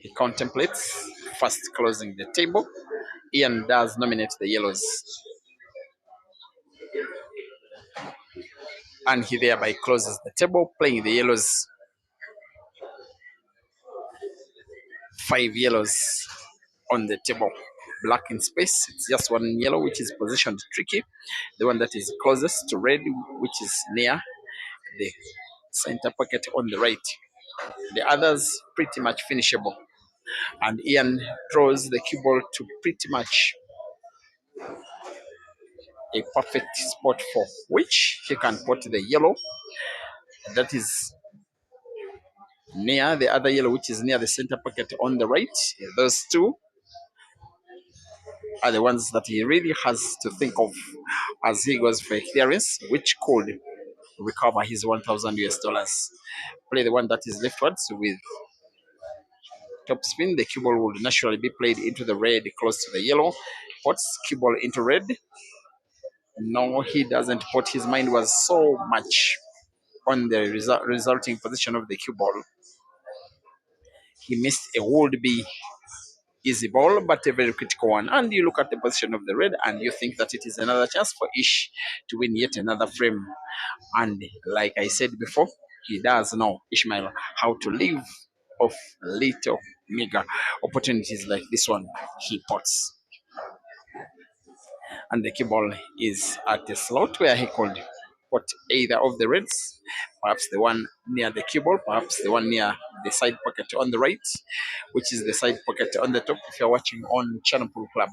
he contemplates first closing the table, Ian does nominate the yellows, and he thereby closes the table, playing the yellows. 5 yellows on the table, black in space. It's just one yellow which is positioned tricky, the one that is closest to red, which is near the center pocket on the right. The others pretty much finishable, and Ian draws the cue ball to pretty much a perfect spot for which he can put the yellow that is near the other yellow, which is near the center pocket on the right. Those two are the ones that he really has to think of as he goes for a clearance, which could recover his 1,000 US dollars. Play the one that is leftwards with top spin. The cue ball would naturally be played into the red close to the yellow. Puts cue ball into red. No, he doesn't put. His mind was so much on the resulting position of the cue ball. He missed a would-be easy ball, but a very critical one. And you look at the position of the red and you think that it is another chance for Ish to win yet another frame. And like I said before, he does know, Ishmael, how to live off little meager opportunities like this one he puts. And the cue ball is at a slot where he could put either of the reds, perhaps the one near the cue ball, perhaps the one near the side pocket on the right, which is the side pocket on the top if you're watching on Channel Pool Club.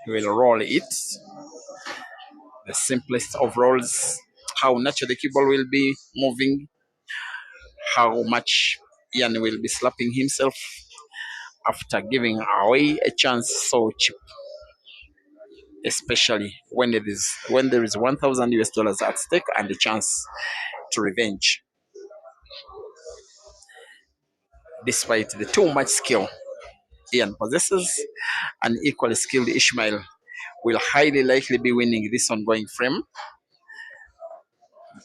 He will roll it. The simplest of rolls, how natural the cue ball will be moving, how much Ian will be slapping himself after giving away a chance so cheap. Especially when there is 1,000 US dollars at stake and the chance to revenge. Despite the too much skill Ian possesses, an equally skilled Ishmael will highly likely be winning this ongoing frame,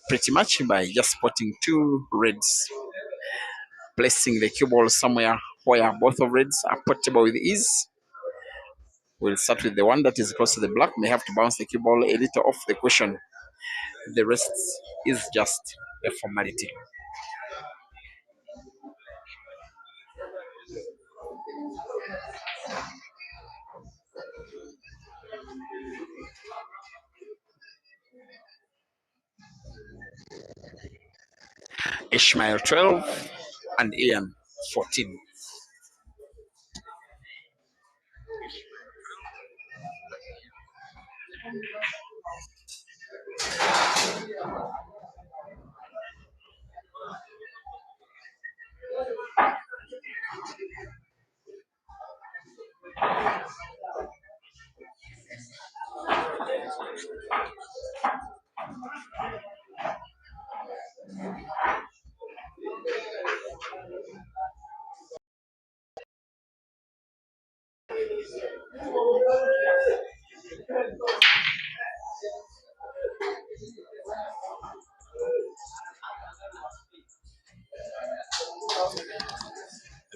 pretty much by just putting 2 reds, placing the cue ball somewhere where both of reds are puttable with ease. We'll start with the one that is close to the black, may have to bounce the cue ball a little off the cushion. The rest is just a formality. Ishmael 12 and Ian 14.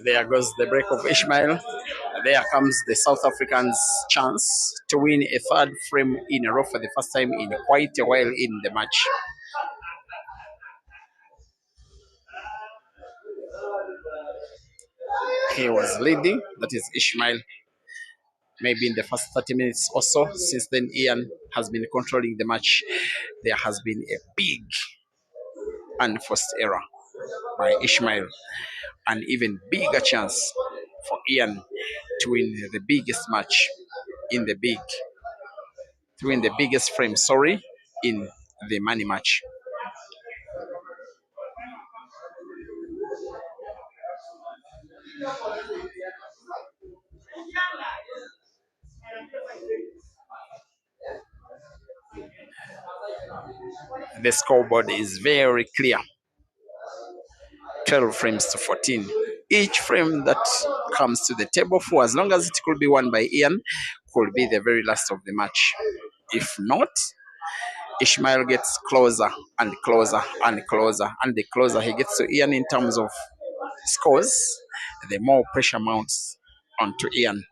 There goes the break of Ishmael. There comes the South Africans' chance to win a third frame in a row for the first time in quite a while in the match. He was leading, that is Ishmael, maybe in the first 30 minutes or so. Since then, Ian has been controlling the match. There has been a big unforced error by Ishmael, an even bigger chance for Ian to win the biggest match in the big, to win the biggest frame, in the money match. The scoreboard is very clear. 12 frames to 14. Each frame that comes to the table, for as long as it could be won by Ian, could be the very last of the match. If not, Ishmael gets closer and closer and closer, and the closer he gets to Ian in terms of scores, the more pressure mounts onto Ian.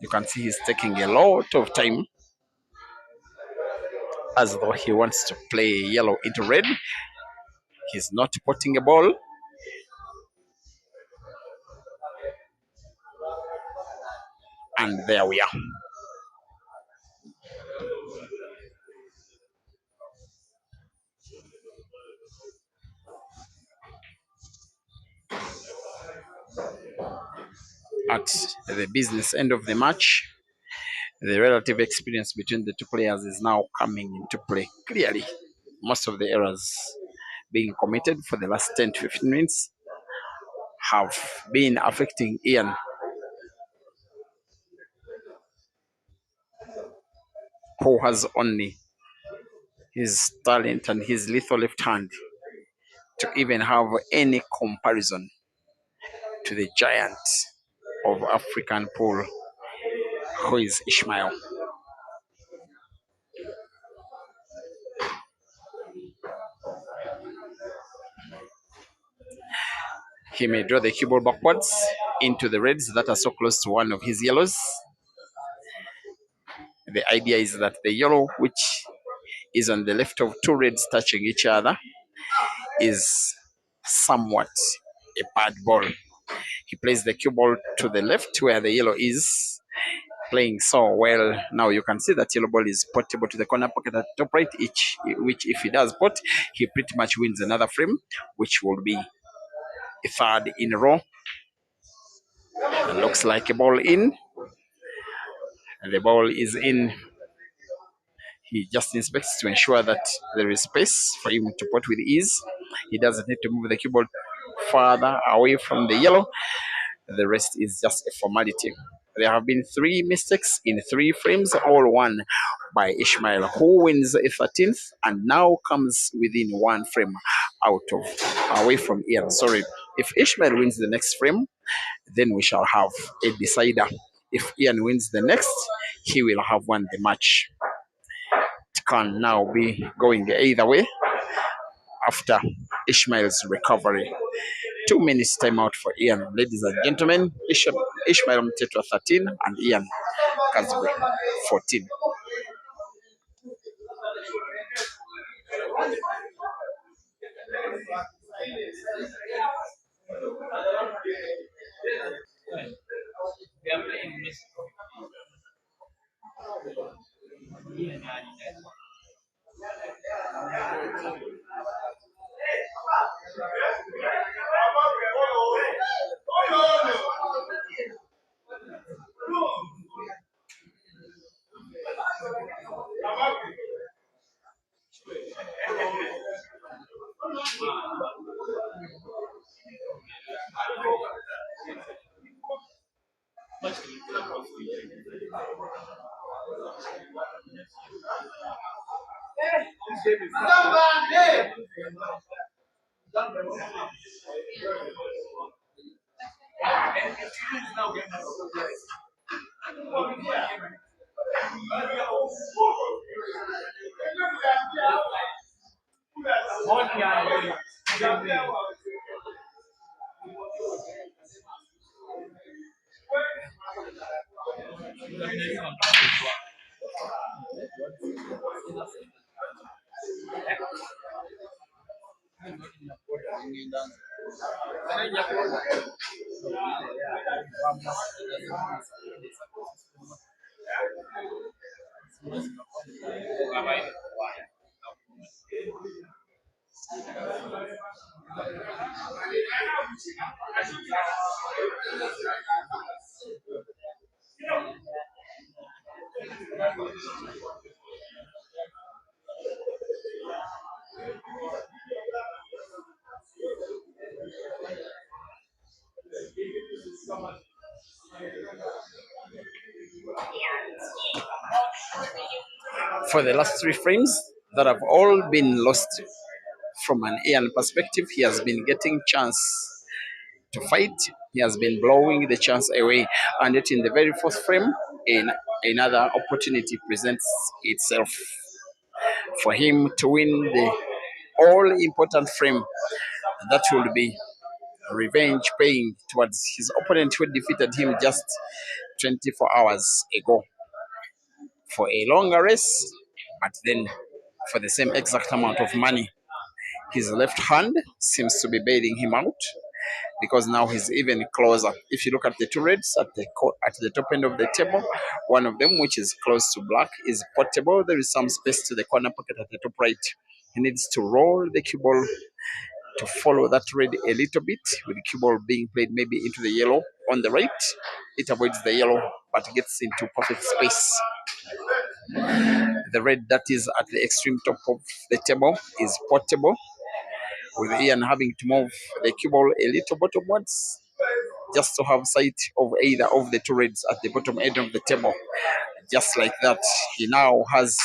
You can see he's taking a lot of time, as though he wants to play yellow into red. He's not putting a ball. And there we are. At the business end of the match, the relative experience between the two players is now coming into play clearly. Most of the errors being committed for the last 10 to 15 minutes have been affecting Ian, who has only his talent and his lethal left hand to even have any comparison to the giant of African pool, who is Ishmael. He may draw the cue ball backwards into the reds that are so close to one of his yellows. The idea is that the yellow, which is on the left of two reds touching each other, is somewhat a bad ball. He plays the cue ball to the left where the yellow is playing so well. Now you can see that yellow ball is portable to the corner pocket at top right, which if he does put, he pretty much wins another frame, which will be a third in a row. It looks like a ball in. And the ball is in. He just inspects to ensure that there is space for him to put with ease. He doesn't need to move the cue ball further away from the yellow. The rest is just a formality. There have been 3 mistakes in 3 frames, all won by Ishmael, who wins a 13th and now comes within 1 frame away from Ian. Sorry, if Ishmael wins the next frame, then we shall have a decider. If Ian wins the next, he will have won the match. It can now be going either way after Ishmael's recovery. 2 minutes timeout for Ian. Ladies and gentlemen, Ishmael Mtetwa 13 and Ian Kazwe 14. For the last 3 frames that have all been lost from an Ian perspective, he has been getting chance to fight. He has been blowing the chance away, and yet in the very fourth frame, another opportunity presents itself for him to win the all-important frame that will be revenge paying towards his opponent who defeated him just 24 hours ago for a longer race, but then for the same exact amount of money. His left hand seems to be bailing him out because now he's even closer. If you look at the two reds at the top end of the table, one of them, which is close to black, is portable. There is some space to the corner pocket at the top right. He needs to roll the cue ball to follow that red a little bit, with the cue ball being played maybe into the yellow on the right. It avoids the yellow but gets into perfect space. The red that is at the extreme top of the table is portable, with Ian having to move the cue ball a little bottomwards just to have sight of either of the two reds at the bottom end of the table. Just like that, he now has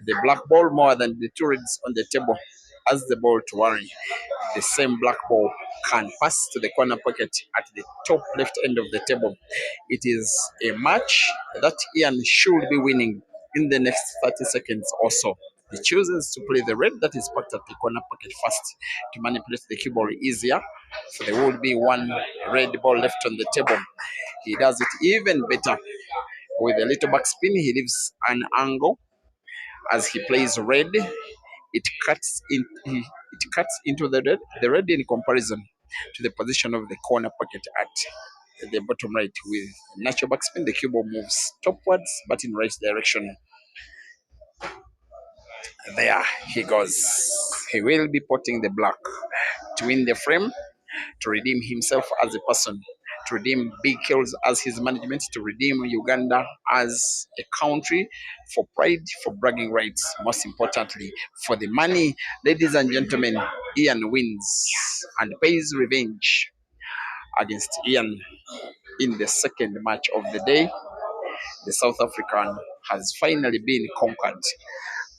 the black ball more than the two reds on the table as the ball to worry. The same black ball can pass to the corner pocket at the top left end of the table. It is a match that Ian should be winning in the next 30 seconds or so. He chooses to play the red that is parked at the corner pocket first to manipulate the cue ball easier. So there will be one red ball left on the table. He does it even better. With a little backspin, he leaves an angle as he plays red. It cuts into the red in comparison to the position of the corner pocket at the bottom right. With natural backspin, the cue ball moves topwards but in right direction. There he goes. He will be potting the black to win the frame, to redeem himself as a person, to redeem Big Kills as his management, to redeem Uganda as a country, for pride, for bragging rights, most importantly, for the money. Ladies and gentlemen, Ian wins and pays revenge against Ian in the second match of the day. The South African has finally been conquered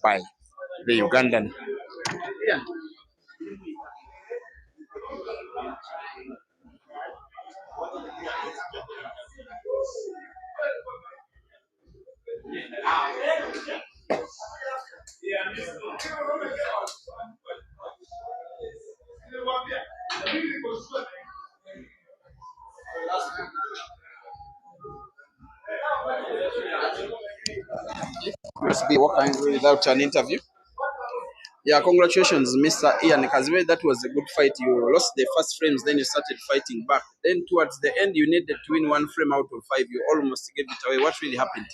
by the Ugandan. Ian. Must be walking without an interview. Yeah, congratulations, Mr. Ian Kazwe. That was a good fight. You lost the first frames, then you started fighting back. Then towards the end, you needed to win one frame out of 5. You almost gave it away. What really happened?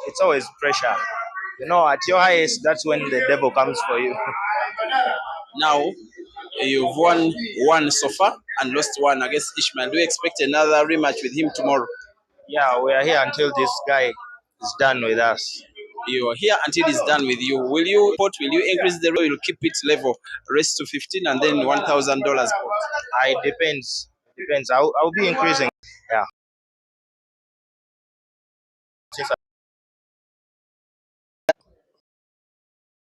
It's always pressure. You know, at your highest, that's when the devil comes for you. Now, you've won one so far and lost one against Ishmael. Do you expect another rematch with him tomorrow? Yeah, we are here until this guy is done with us. You are here until it's done with you. Will you increase the rate? Will you keep it level, raise to 15 and then $1,000? It depends. I'll be increasing. Yeah.